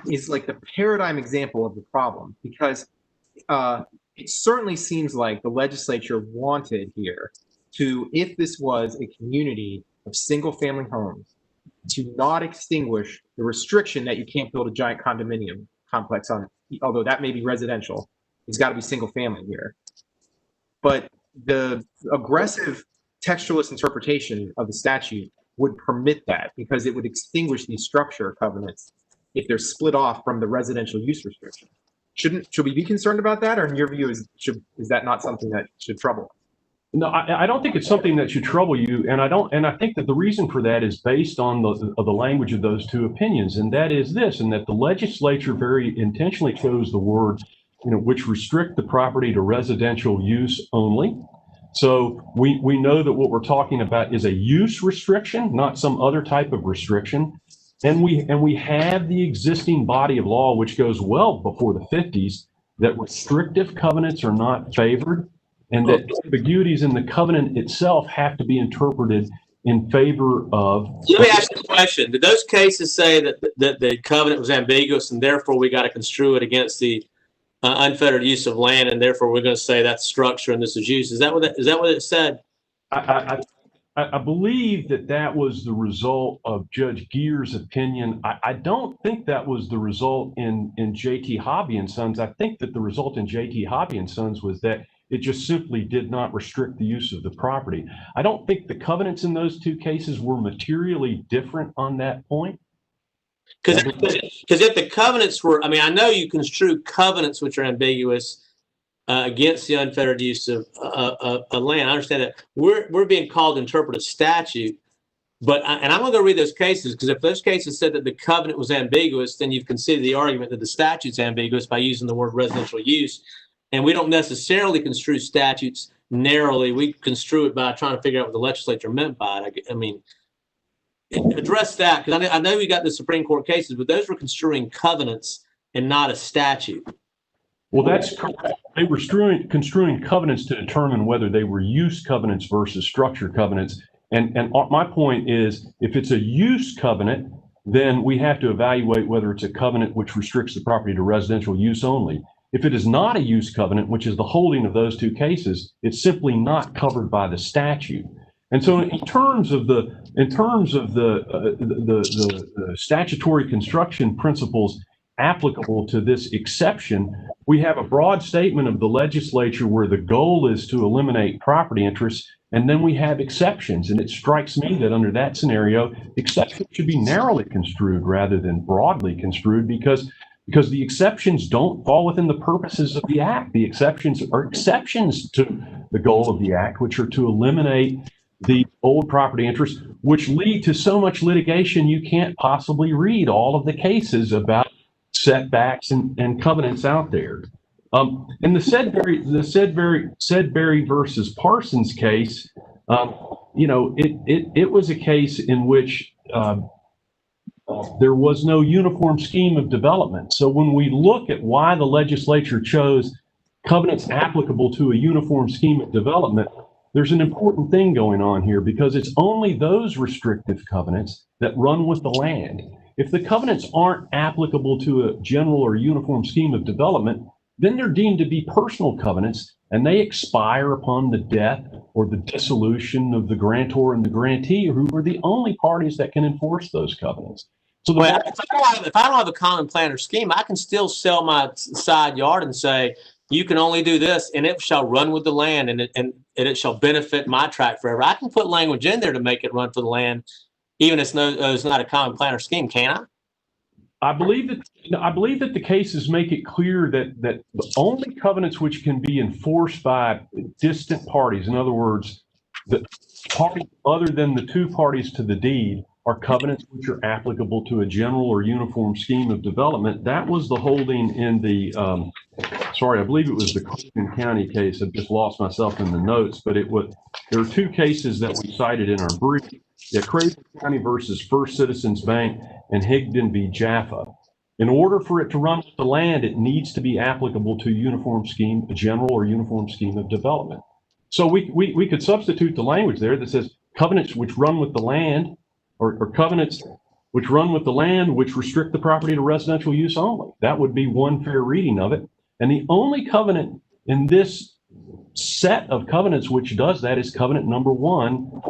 is like the paradigm example of the problem, because it certainly seems like the legislature wanted here to, if this was a community of single family homes, to not extinguish the restriction that you can't build a giant condominium complex on, although that may be residential. It's got to be single family here. But the aggressive textualist interpretation of the statute would permit that because it would extinguish these structure covenants if they're split off from the residential use restriction. Should we be concerned about that, or in your view, is that not something that should trouble us? No, I don't think it's something that should trouble you, and I think that the reason for that is based on the language of those two opinions, and that is this, and that the legislature very intentionally chose the word, which restrict the property to residential use only. So we know that what we're talking about is a use restriction, not some other type of restriction. And we have the existing body of law, which goes well before the 50s, that restrictive covenants are not favored, and that ambiguities in the covenant itself have to be interpreted in favor of. Let me ask you a question. Did those cases say that the covenant was ambiguous and therefore we got to construe it against the unfettered use of land, and therefore we're going to say that's structure and this is use? Is that what it said? I believe that was the result of Judge Geer's opinion. I don't think that was the result in J.T. Hobby and Sons. I think that the result in J.T. Hobby and Sons was that it just simply did not restrict the use of the property. I don't think the covenants in those two cases were materially different on that point. Because if the covenants were, I know you construe covenants which are ambiguous against the unfettered use of land. I understand that we're being called to interpret a statute, but I'm going to go read those cases, because if those cases said that the covenant was ambiguous, then you've conceded the argument that the statute's ambiguous by using the word residential use. And we don't necessarily construe statutes narrowly. We construe it by trying to figure out what the legislature meant by it. Address that, because I know we got the Supreme Court cases, but those were construing covenants and not a statute. Well, that's correct. They were construing covenants to determine whether they were use covenants versus structure covenants. And my point is, if it's a use covenant, then we have to evaluate whether it's a covenant which restricts the property to residential use only. If it is not a use covenant, which is the holding of those two cases, it's simply not covered by the statute. And so in terms of the statutory construction principles applicable to this exception, we have a broad statement of the legislature where the goal is to eliminate property interests, and then we have exceptions. And it strikes me that under that scenario, exceptions should be narrowly construed rather than broadly construed, because the exceptions don't fall within the purposes of the act. The exceptions are exceptions to the goal of the act, which are to eliminate the old property interests, which lead to so much litigation you can't possibly read all of the cases about setbacks and covenants out there. In the Sedberry versus Parsons case, it was a case in which there was no uniform scheme of development. So when we look at why the legislature chose covenants applicable to a uniform scheme of development, there's an important thing going on here, because it's only those restrictive covenants that run with the land. If the covenants aren't applicable to a general or uniform scheme of development, then they're deemed to be personal covenants, and they expire upon the death or the dissolution of the grantor and the grantee, who are the only parties that can enforce those covenants. So if I don't have a common plan or scheme, I can still sell my side yard and say, you can only do this, and it shall run with the land, and it shall benefit my tract forever. I can put language in there to make it run for the land, even if it's not a common plan or scheme, can I? I believe that the cases make it clear that the only covenants which can be enforced by distant parties, in other words, the party other than the two parties to the deed, are covenants which are applicable to a general or uniform scheme of development. That was the holding in the, I believe it was the Cleveland County case. I've just lost myself in the notes, but there are two cases that we cited in our brief. Yeah, Craven County versus First Citizens Bank and Higdon v. Jaffa. In order for it to run with the land, it needs to be applicable to a general or uniform scheme of development. So we could substitute the language there that says covenants which run with the land, or covenants which run with the land which restrict the property to residential use only. That would be one fair reading of it. And the only covenant in this set of covenants which does that is covenant number 1.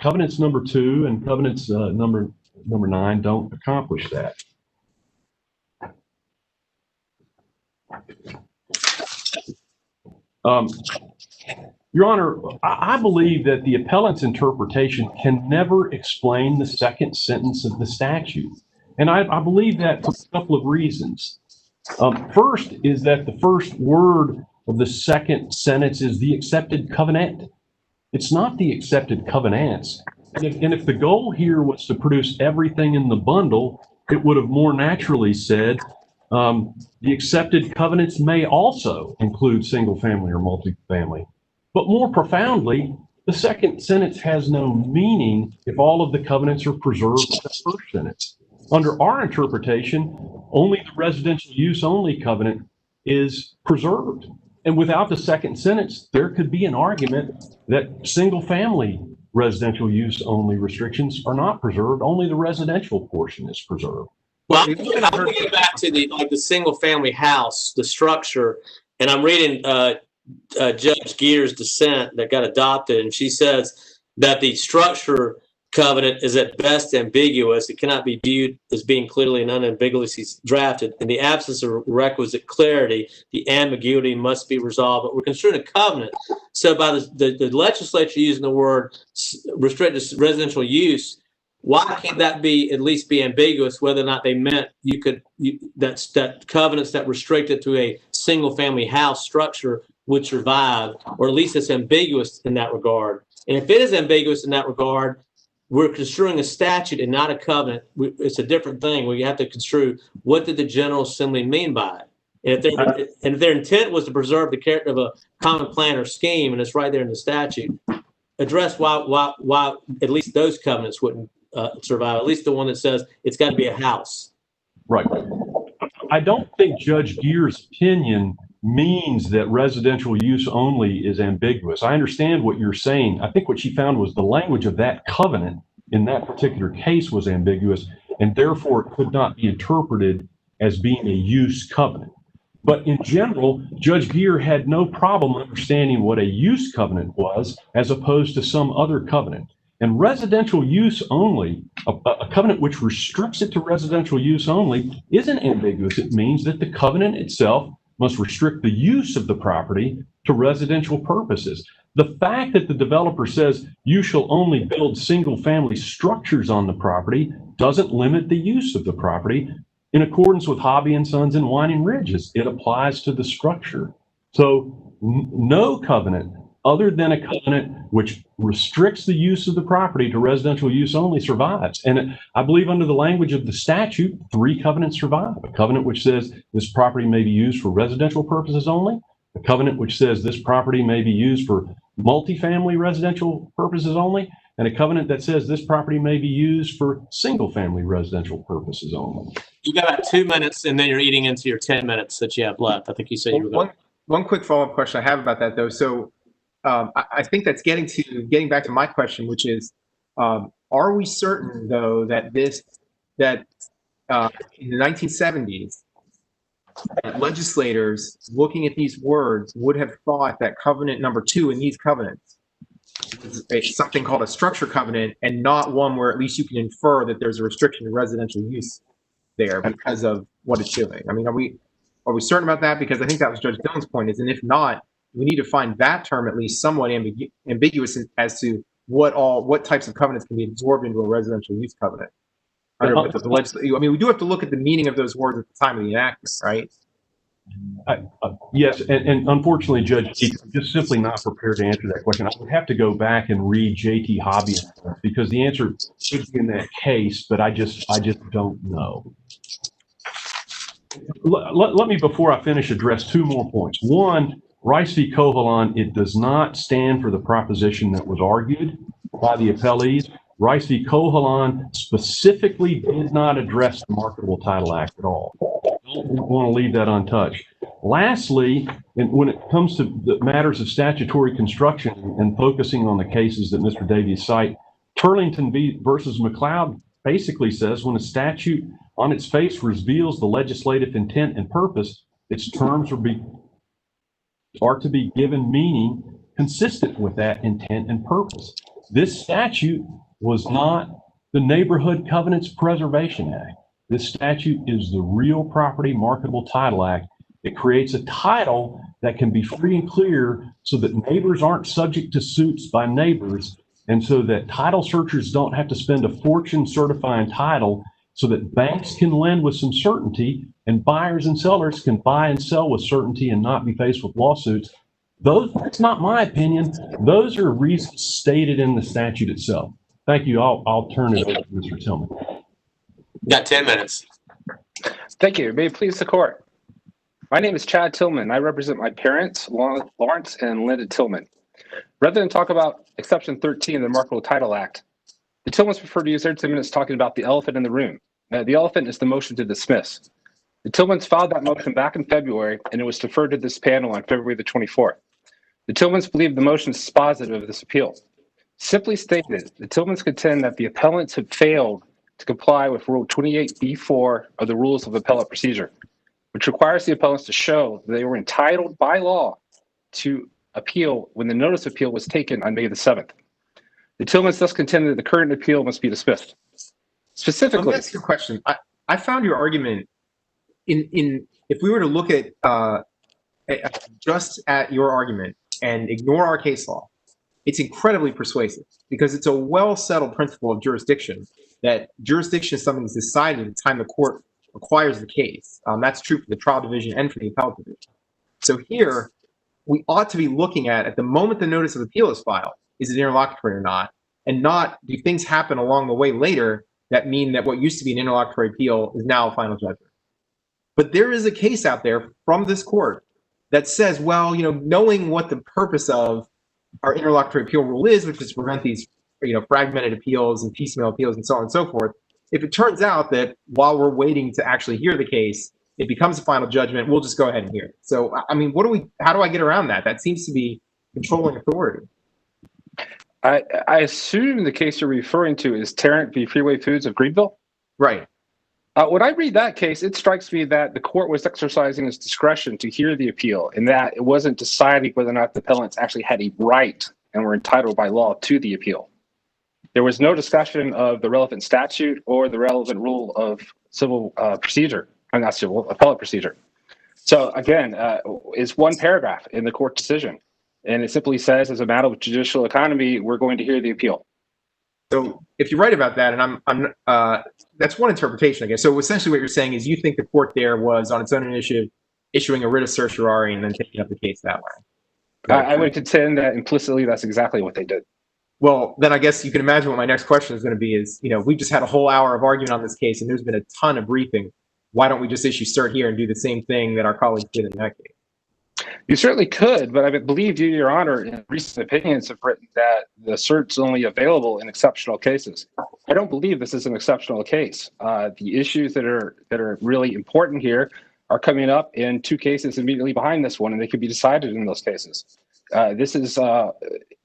Covenants number 2 and covenants number 9 don't accomplish that. Your Honor, I believe that the appellant's interpretation can never explain the second sentence of the statute. And I believe that for a couple of reasons. First is that the first word of the second sentence is the accepted covenant. It's not the accepted covenants. And if the goal here was to produce everything in the bundle, it would have more naturally said the accepted covenants may also include single family or multifamily. But more profoundly, the second sentence has no meaning if all of the covenants are preserved in the first sentence. Under our interpretation, only the residential use only covenant is preserved. And without the second sentence, there could be an argument that single family residential use only restrictions are not preserved. Only the residential portion is preserved. Well, I'm going to get back to the single family house, the structure, and I'm reading Judge Geer's dissent that got adopted, and she says that the structure covenant is at best ambiguous. It cannot be viewed as being clearly and unambiguously drafted. In the absence of requisite clarity, the ambiguity must be resolved. But we're construing a covenant. So by the legislature using the word restricted residential use, why can't that be at least be ambiguous whether or not they meant that covenants that restricted to a single family house structure would survive, or at least it's ambiguous in that regard. And if it is ambiguous in that regard, we're construing a statute and not a covenant. It's a different thing. We have to construe what did the General Assembly mean by it. And if their intent was to preserve the character of a common plan or scheme, and it's right there in the statute, address why at least those covenants wouldn't survive. At least the one that says it's got to be a house. Right. I don't think Judge Geer's opinion means that residential use only is ambiguous. I understand what you're saying. I think what she found was the language of that covenant in that particular case was ambiguous, and therefore it could not be interpreted as being a use covenant. But in general, Judge Geer had no problem understanding what a use covenant was as opposed to some other covenant. And residential use only, a covenant which restricts it to residential use only, isn't ambiguous. It means that the covenant itself must restrict the use of the property to residential purposes. The fact that the developer says you shall only build single family structures on the property doesn't limit the use of the property. In accordance with Hobby and Sons and Winding Ridges, it applies to the structure. So no covenant other than a covenant which restricts the use of the property to residential use only survives. And I believe under the language of the statute, 3 covenants survive. A covenant which says this property may be used for residential purposes only, a covenant which says this property may be used for multifamily residential purposes only, and a covenant that says this property may be used for single family residential purposes only. You got about 2 minutes, and then you're eating into your 10 minutes that you have left. I think you said you were going. One quick follow-up question I have about that, though. So I think that's getting back to my question, which is, are we certain, though, that in the 1970s, legislators looking at these words would have thought that covenant number 2 in these covenants is something called a structure covenant and not one where at least you can infer that there's a restriction to residential use there because of what it's doing? I mean, are we certain about that? Because I think that was Judge Dillon's point, and if not, we need to find that term at least somewhat ambiguous as to what types of covenants can be absorbed into a residential use covenant. I mean, we do have to look at the meaning of those words at the time of the enactment, right? Yes, and unfortunately, Judge, I'm just simply not prepared to answer that question. I would have to go back and read J.T. Hobby because the answer should be in that case, but I just don't know. Let me, before I finish, address 2 more points. One, Rice v. Covalon, it does not stand for the proposition that was argued by the appellees. Rice v. Covalon specifically did not address the Marketable Title Act at all. don't want to leave that untouched. Lastly, and when it comes to the matters of statutory construction and focusing on the cases that Mr. Davies cite, Turlington versus McLeod basically says when a statute on its face reveals the legislative intent and purpose, its terms are to be given meaning consistent with that intent and purpose. This statute was not the Neighborhood Covenants Preservation Act. This statute is the Real Property Marketable Title Act. It creates a title that can be free and clear so that neighbors aren't subject to suits by neighbors, and so that title searchers don't have to spend a fortune certifying title, so that banks can lend with some certainty and buyers and sellers can buy and sell with certainty and not be faced with lawsuits. That's not my opinion. Those are reasons stated in the statute itself. Thank you. I'll turn it over to Mr. Tillman. You got 10 minutes. Thank you. May it please the court. My name is Chad Tillman. I represent my parents, Lawrence and Linda Tillman. Rather than talk about Exception 13 of the Marketable Title Act, the Tillmans prefer to use their 10 minutes talking about the elephant in the room. The elephant is the motion to dismiss. The Tillmans filed that motion back in February, and it was deferred to this panel on February the 24th. The Tillmans believe the motion is dispositive of this appeal. Simply stated, the Tillmans contend that the appellants have failed to comply with Rule 28B4 of the Rules of Appellate Procedure, which requires the appellants to show that they were entitled by law to appeal when the notice of appeal was taken on May the 7th. The Tillmans thus contend that the current appeal must be dismissed. Specifically, let me ask you a question. I found your argument if we were to look at just at your argument and ignore our case law, it's incredibly persuasive because it's a well-settled principle of jurisdiction that jurisdiction is something that's decided at the time the court requires the case. That's true for the trial division and for the appellate division. So here, we ought to be looking at the moment the notice of appeal is filed, is it interlocutory or not? And not do things happen along the way later that mean that what used to be an interlocutory appeal is now a final judgment. But there is a case out there from this court that says, well, knowing what the purpose of our interlocutory appeal rule is, which is to prevent these, fragmented appeals and piecemeal appeals and so on and so forth. If it turns out that while we're waiting to actually hear the case, it becomes a final judgment, we'll just go ahead and hear it. So, I mean, how do I get around that? That seems to be controlling authority. I assume the case you're referring to is Tarrant v. Freeway Foods of Greenville? Right. When I read that case, it strikes me that the court was exercising its discretion to hear the appeal and that it wasn't deciding whether or not the appellants actually had a right and were entitled by law to the appeal. There was no discussion of the relevant statute or the relevant rule of civil procedure. I'm not civil, appellate procedure. So again, it's one paragraph in the court decision. And it simply says, as a matter of judicial economy, we're going to hear the appeal. So if you're right about that, and I'm that's one interpretation, I guess. So essentially what you're saying is you think the court there was on its own initiative issuing a writ of certiorari and then taking up the case that way. I would contend that implicitly that's exactly what they did. Well, then I guess you can imagine what my next question is going to be is, we just had a whole hour of argument on this case and there's been a ton of briefing. Why don't we just issue cert here and do the same thing that our colleagues did in that case? You certainly could, but I believe you, Your Honor, in recent opinions have written that the cert's only available in exceptional cases. I don't believe this is an exceptional case. The issues that are really important here are coming up in two cases immediately behind this one, and they could be decided in those cases. This is,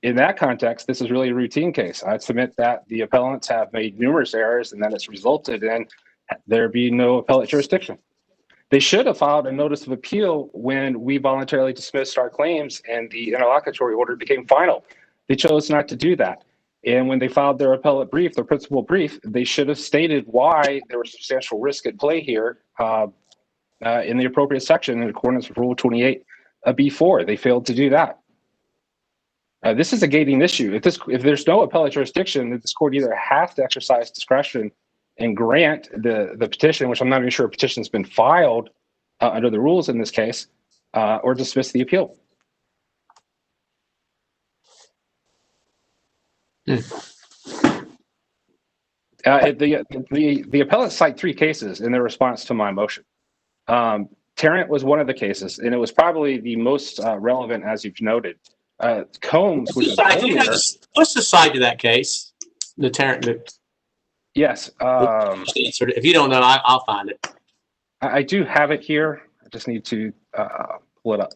in that context, this is really a routine case. I'd submit that the appellants have made numerous errors and that it's resulted in there being no appellate jurisdiction. They should have filed a notice of appeal when we voluntarily dismissed our claims and the interlocutory order became final. They chose not to do that. And when they filed their appellate brief, their principal brief, they should have stated why there was substantial risk at play here in the appropriate section in accordance with Rule 28B4. They failed to do that. This is a gating issue. If there's no appellate jurisdiction, this court either has to exercise discretion and grant the petition, which I'm not even sure a petition's been filed under the rules in this case, or dismiss the appeal. The appellants cite three cases in their response to my motion. Tarrant was one of the cases, and it was probably the most relevant, as you've noted. Combs, which is let's decide to that case, the Tarrant. Yes. If you don't know, I'll find it. I do have it here. I just need to pull it up.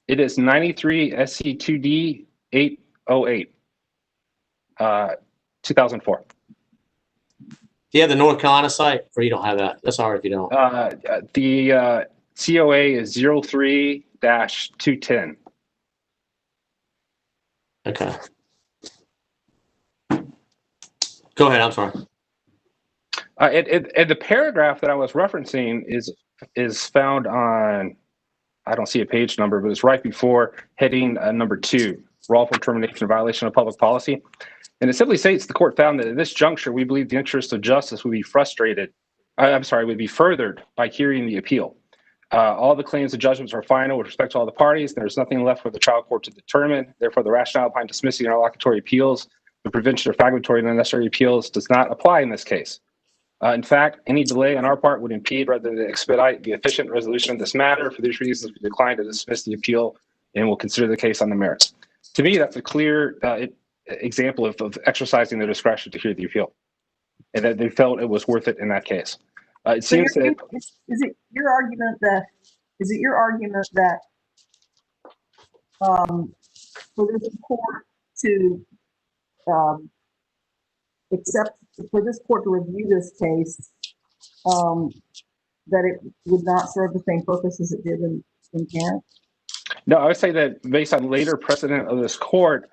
It is 93 SC2D 808, 2004. Do you have the North Carolina site, or you don't have that? That's all right if you don't. The COA is 03-210. Okay. Go ahead. I'm sorry. And the paragraph that I was referencing is found on, I don't see a page number, but it's right before heading number 2, wrongful termination in violation of public policy. And it simply states the court found that at this juncture, we believe the interest of justice would be would be furthered by hearing the appeal. All the claims and judgments are final with respect to all the parties. There's nothing left for the trial court to determine. Therefore, the rationale behind dismissing interlocutory appeals, the prevention of fragmentary and unnecessary appeals does not apply in this case. In fact, any delay on our part would impede rather than expedite the efficient resolution of this matter. For these reasons, we decline to dismiss the appeal and will consider the case on the merits. To me, that's a clear example of exercising their discretion to hear the appeal, and that they felt it was worth it in that case. It seems that is it your argument that for this court to for this court to review this case, that it would not serve the same purpose as it did in Kent? No, I would say that based on later precedent of this court,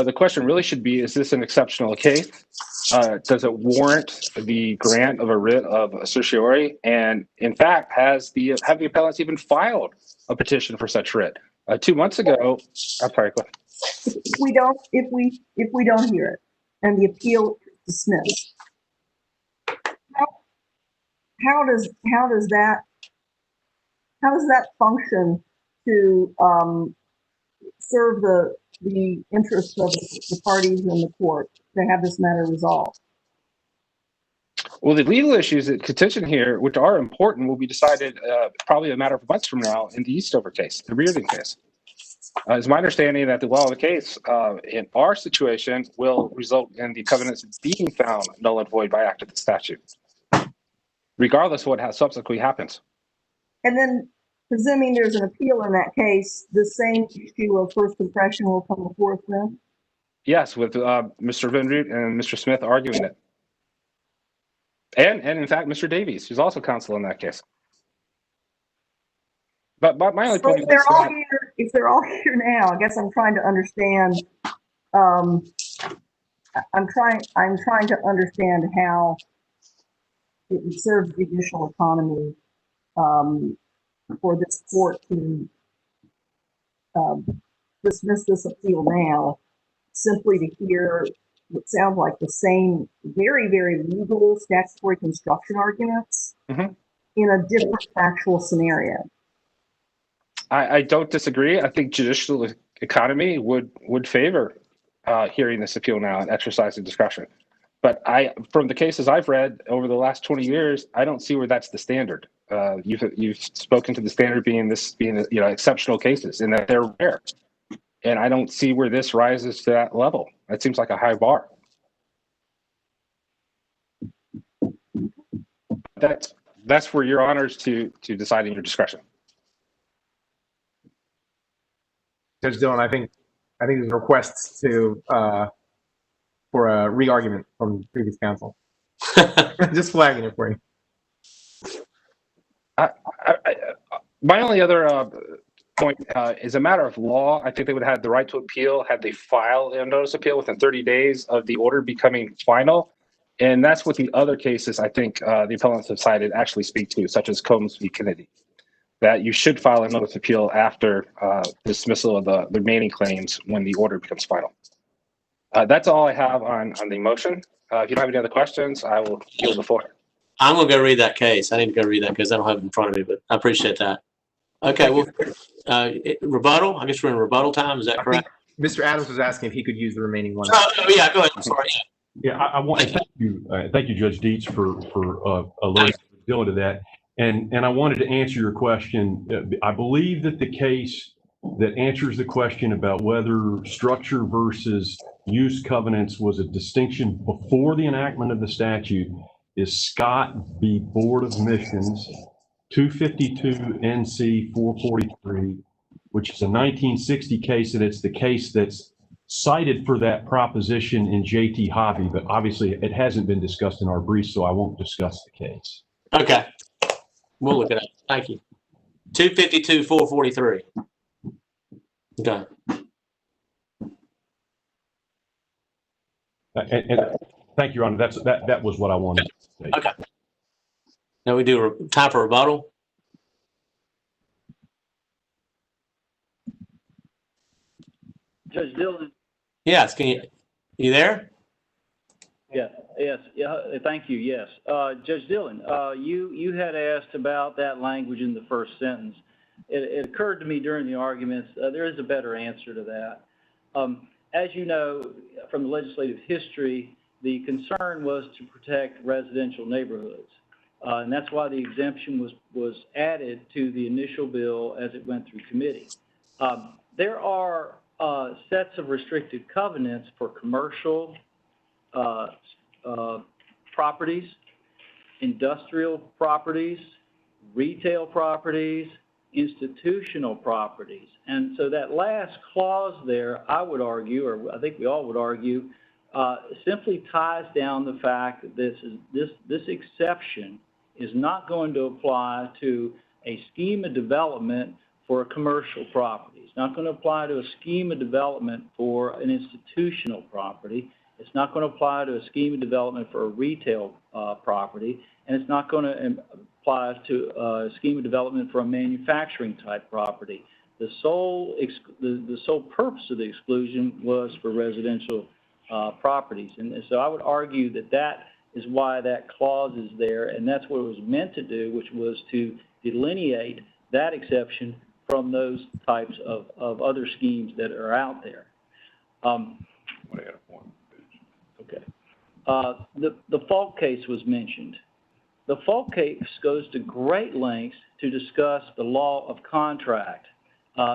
the question really should be, is this an exceptional case? Does it warrant the grant of a writ of certiorari? And in fact, have the appellants even filed a petition for such writ? 2 months ago, I'm sorry, go ahead. If we don't hear it and the appeal is dismissed, how does that function to serve the interests of the parties in the court to have this matter resolved? Well, the legal issues at contention here, which are important, will be decided probably a matter of months from now in the Eastover case, the Presiding case. It's my understanding that the law of the case in our situation will result in the covenants being found null and void by act of the statute, regardless of what subsequently happens. And then, presuming there's an appeal in that case, the same issue of first impression will come before us then? Yes, with Mr. Vinroot and Mr. Smith arguing it. And in fact, Mr. Davies, who's also counsel in that case. But my only point is if they're all here now, I guess I'm trying to understand. I'm trying to understand how it would serve judicial economy for this court to dismiss this appeal now, simply to hear what sounds like the same very, very legal statutory construction arguments in a different factual scenario. I don't disagree. I think judicial economy would favor hearing this appeal now and exercising discretion. But from the cases I've read over the last 20 years, I don't see where that's the standard. You've spoken to the standard being exceptional cases, and that they're rare. And I don't see where this rises to that level. It seems like a high bar. That's where your honors to decide in your discretion. Judge Dillon, I think there's requests for a re-argument from previous counsel. Just flagging it for you. My only other point is a matter of law. I think they would have the right to appeal had they filed a notice of appeal within 30 days of the order becoming final. And that's what the other cases I think the appellants have cited actually speak to, such as Combs v. Kennedy, that you should file a notice of appeal after dismissal of the remaining claims when the order becomes final. That's all I have on the motion. If you don't have any other questions, I will yield the floor. I'm going to go read that case. I need to go read that because I don't have it in front of me, but I appreciate that. Okay, well, rebuttal? I guess we're in rebuttal time. Is that correct? Mr. Adams was asking if he could use the remaining one. Oh, yeah, go ahead. I'm sorry. Yeah, I want to thank you, Judge Dietz, for alerting Dylan to that. And I wanted to answer your question. I believe that the case that answers the question about whether structure versus use covenants was a distinction before the enactment of the statute is Scott v. Board of Missions, 252 NC 443, which is a 1960 case, and it's the case that's cited for that proposition in JT Hobby, but obviously it hasn't been discussed in our brief, so I won't discuss the case. Okay. We'll look it up. Thank you. 252, 443. Okay. And thank you, Your Honor. That was what I wanted to say. Okay. Now we do time for rebuttal. Judge Dillon? Yes. You there? Yeah, yes, yeah, thank you, yes. Judge Dillon, you had asked about that language in the first sentence. It occurred to me during the arguments, there is a better answer to that. As you know, from the legislative history, the concern was to protect residential neighborhoods. And that's why the exemption was added to the initial bill as it went through committee. There are sets of restricted covenants for commercial properties, industrial properties, retail properties, institutional properties. And so that last clause there, I would argue, or I think we all would argue, simply ties down the fact that this exception is not going to apply to a scheme of development for a commercial property. It's not going to apply to a scheme of development for an institutional property. It's not going to apply to a scheme of development for a retail property, and it's not going to apply to a scheme of development for a manufacturing type property. The sole purpose of the exclusion was for residential properties, and so I would argue that that is why that clause is there, and that's what it was meant to do, which was to delineate that exception from those types of other schemes that are out there. Okay. The Falk case was mentioned. The Falk case goes to great lengths to discuss the law of contract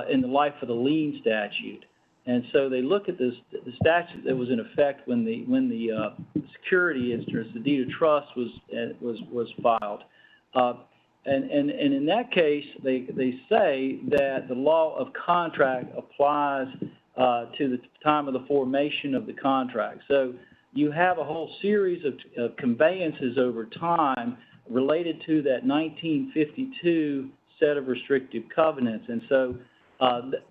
in the life of the lien statute. And so they look at the statute that was in effect when the security interest, the deed of trust was filed. And in that case, they say that the law of contract applies to the time of the formation of the contract. So you have a whole series of conveyances over time related to that 1952 set of restrictive covenants. And so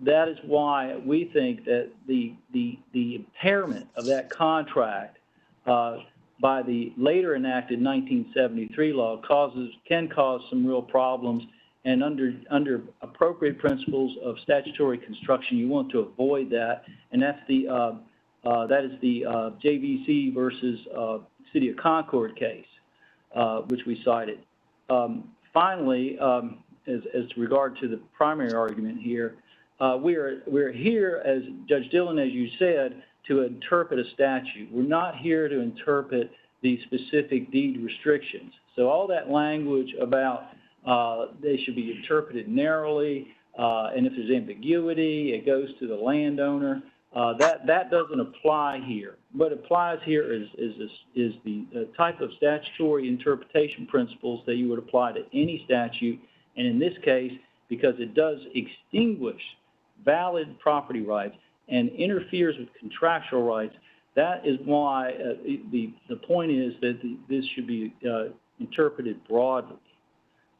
that is why we think that the impairment of that contract by the later enacted 1973 law can cause some real problems. And under appropriate principles of statutory construction, you want to avoid that. And that's that is the JVC versus City of Concord case, which we cited. Finally, as regard to the primary argument here, we're here, as Judge Dillon, as you said, to interpret a statute. We're not here to interpret the specific deed restrictions. So all that language about they should be interpreted narrowly, and if there's ambiguity, it goes to the landowner. That doesn't apply here. What applies here is the type of statutory interpretation principles that you would apply to any statute, and in this case, because it does extinguish valid property rights and interferes with contractual rights, that is why the point is that this should be interpreted broadly.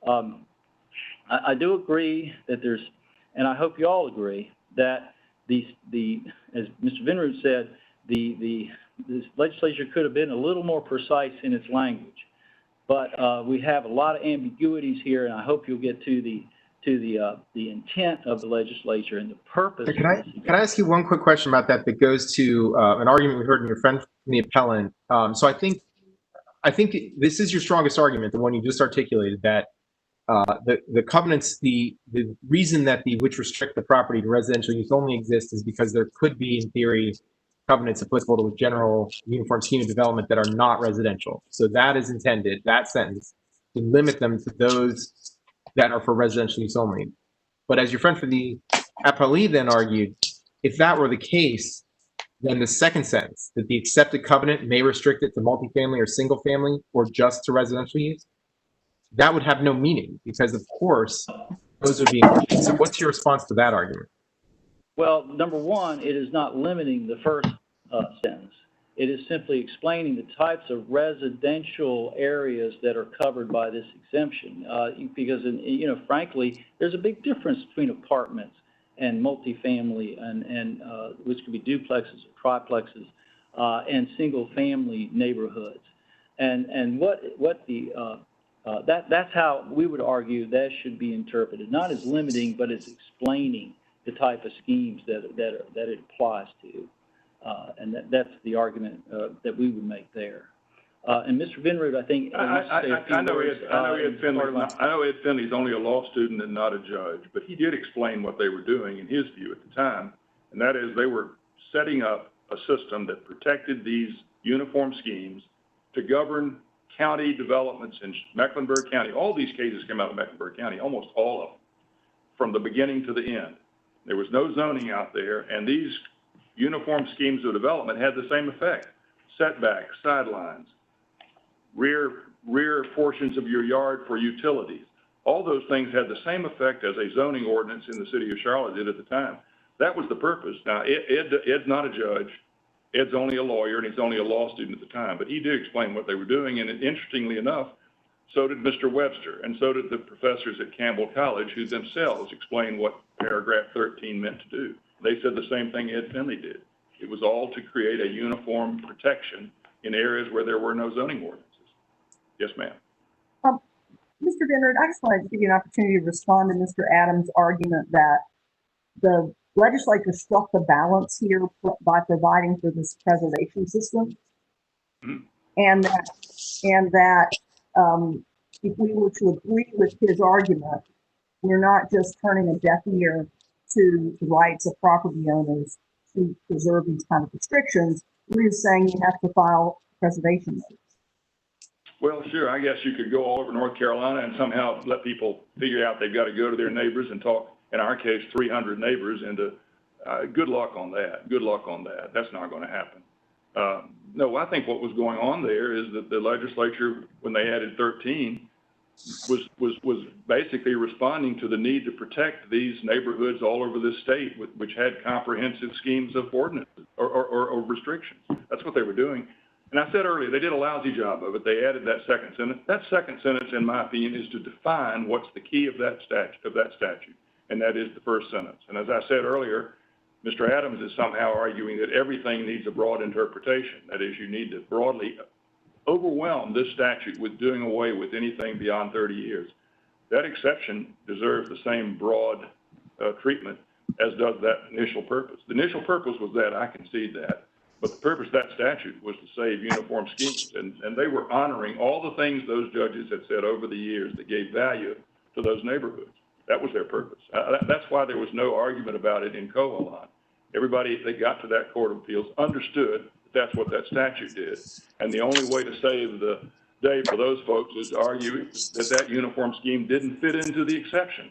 I do agree that there's, and I hope you all agree, that as Mr. Vinroot said, this legislature could have been a little more precise in its language. But we have a lot of ambiguities here, and I hope you'll get to the intent of the legislature and the purpose. Can I ask you one quick question about that goes to an argument we heard from your friend from the appellant? So I think this is your strongest argument, the one you just articulated, that the covenants, the reason that which restrict the property to residential use only exist is because there could be, in theory, covenants applicable to a general uniform scheme of development that are not residential. So that is intended, that sentence, to limit them to those that are for residential use only. But as your friend for the appellee then argued, if that were the case, then the second sentence, that the accepted covenant may restrict it to multifamily or single family or just to residential use, that would have no meaning because, of course, those would be included. So what's your response to that argument? Well, number one, it is not limiting the first sentence. It is simply explaining the types of residential areas that are covered by this exemption. Because, frankly, there's a big difference between apartments and multifamily and which could be duplexes or triplexes and single-family neighborhoods. And that's how we would argue that should be interpreted, not as limiting, but as explaining the type of schemes that it applies to. And that's the argument that we would make there. And Mr. Vinroot, I think I know Ed Finley's only a law student and not a judge, but he did explain what they were doing in his view at the time, and that is they were setting up a system that protected these uniform schemes to govern county developments in Mecklenburg County. All these cases came out of Mecklenburg County, almost all of them, from the beginning to the end. There was no zoning out there, and these uniform schemes of development had the same effect: setbacks, sidelines, rear portions of your yard for utilities. All those things had the same effect as a zoning ordinance in the city of Charlotte did at the time. That was the purpose. Now, Ed's not a judge. Ed's only a lawyer, and he's only a law student at the time, but he did explain what they were doing, and interestingly enough, so did Mr. Webster, and so did the professors at Campbell College, who themselves explained what paragraph 13 meant to do. They said the same thing Ed Finley did. It was all to create a uniform protection in areas where there were no zoning ordinances. Yes, ma'am. Mr. Vinroot, I just wanted to give you an opportunity to respond to Mr. Adams' argument that the legislature struck the balance here by providing for this preservation system, and that if we were to agree with his argument, we're not just turning a deaf ear to the rights of property owners to preserve these kind of restrictions. We're just saying you have to file preservation notice. Well, sure. I guess you could go all over North Carolina and somehow let people figure out they've got to go to their neighbors and talk, in our case, 300 neighbors into, good luck on that. Good luck on that. That's not going to happen. No, I think what was going on there is that the legislature, when they added 13, was basically responding to the need to protect these neighborhoods all over the state, which had comprehensive schemes of ordinances or restrictions. That's what they were doing. And I said earlier, they did a lousy job of it. They added that second sentence. That second sentence, in my opinion, is to define what's the key of that statute, and that is the first sentence. And as I said earlier, Mr. Adams is somehow arguing that everything needs a broad interpretation. That is, you need to broadly overwhelm this statute with doing away with anything beyond 30 years. That exception deserves the same broad treatment as does that initial purpose. The initial purpose was that, I concede that. But the purpose of that statute was to save uniform schemes, and they were honoring all the things those judges had said over the years that gave value to those neighborhoods. That was their purpose. That's why there was no argument about it in Covalon. Everybody that got to that Court of Appeals understood that that's what that statute did. And the only way to save the day for those folks is to argue that that uniform scheme didn't fit into the exception.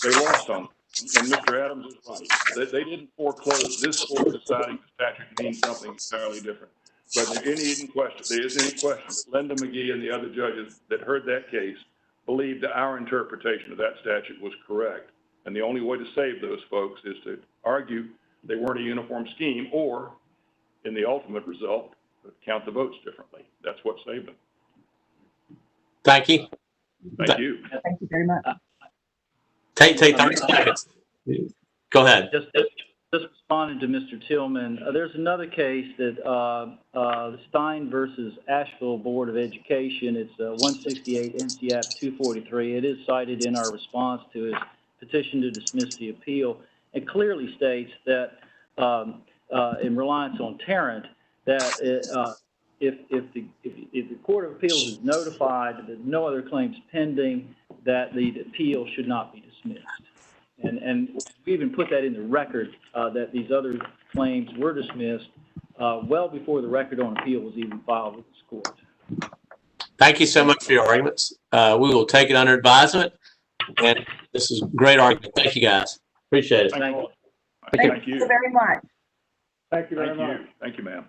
They lost on it. And Mr. Adams is right. They didn't foreclose this court deciding the statute means something entirely different. But there is any question that Linda McGee and the other judges that heard that case believed that our interpretation of that statute was correct. And the only way to save those folks is to argue they weren't a uniform scheme, or in the ultimate result, count the votes differently. That's what saved them. Thank you. Thank you. Thank you very much. Take 30 seconds. Go ahead. Just responding to Mr. Tillman, there's another case that the Stein versus Asheville Board of Education. It's 168 NCF 243. It is cited in our response to his petition to dismiss the appeal. It clearly states that, in reliance on Tarrant, that if the Court of Appeals is notified that there's no other claims pending, that the appeal should not be dismissed. And we even put that in the record that these other claims were dismissed well before the record on appeal was even filed with this court. Thank you so much for your arguments. We will take it under advisement. And this is a great argument. Thank you, guys. Appreciate it. Thank you. Thank you very much. Thank you very Thank much. you. Thank you, ma'am.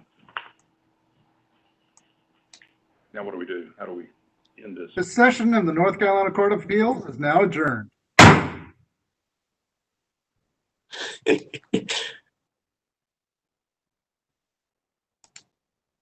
Now what do we do? How do we end this? This session of the North Carolina Court of Appeals is now adjourned.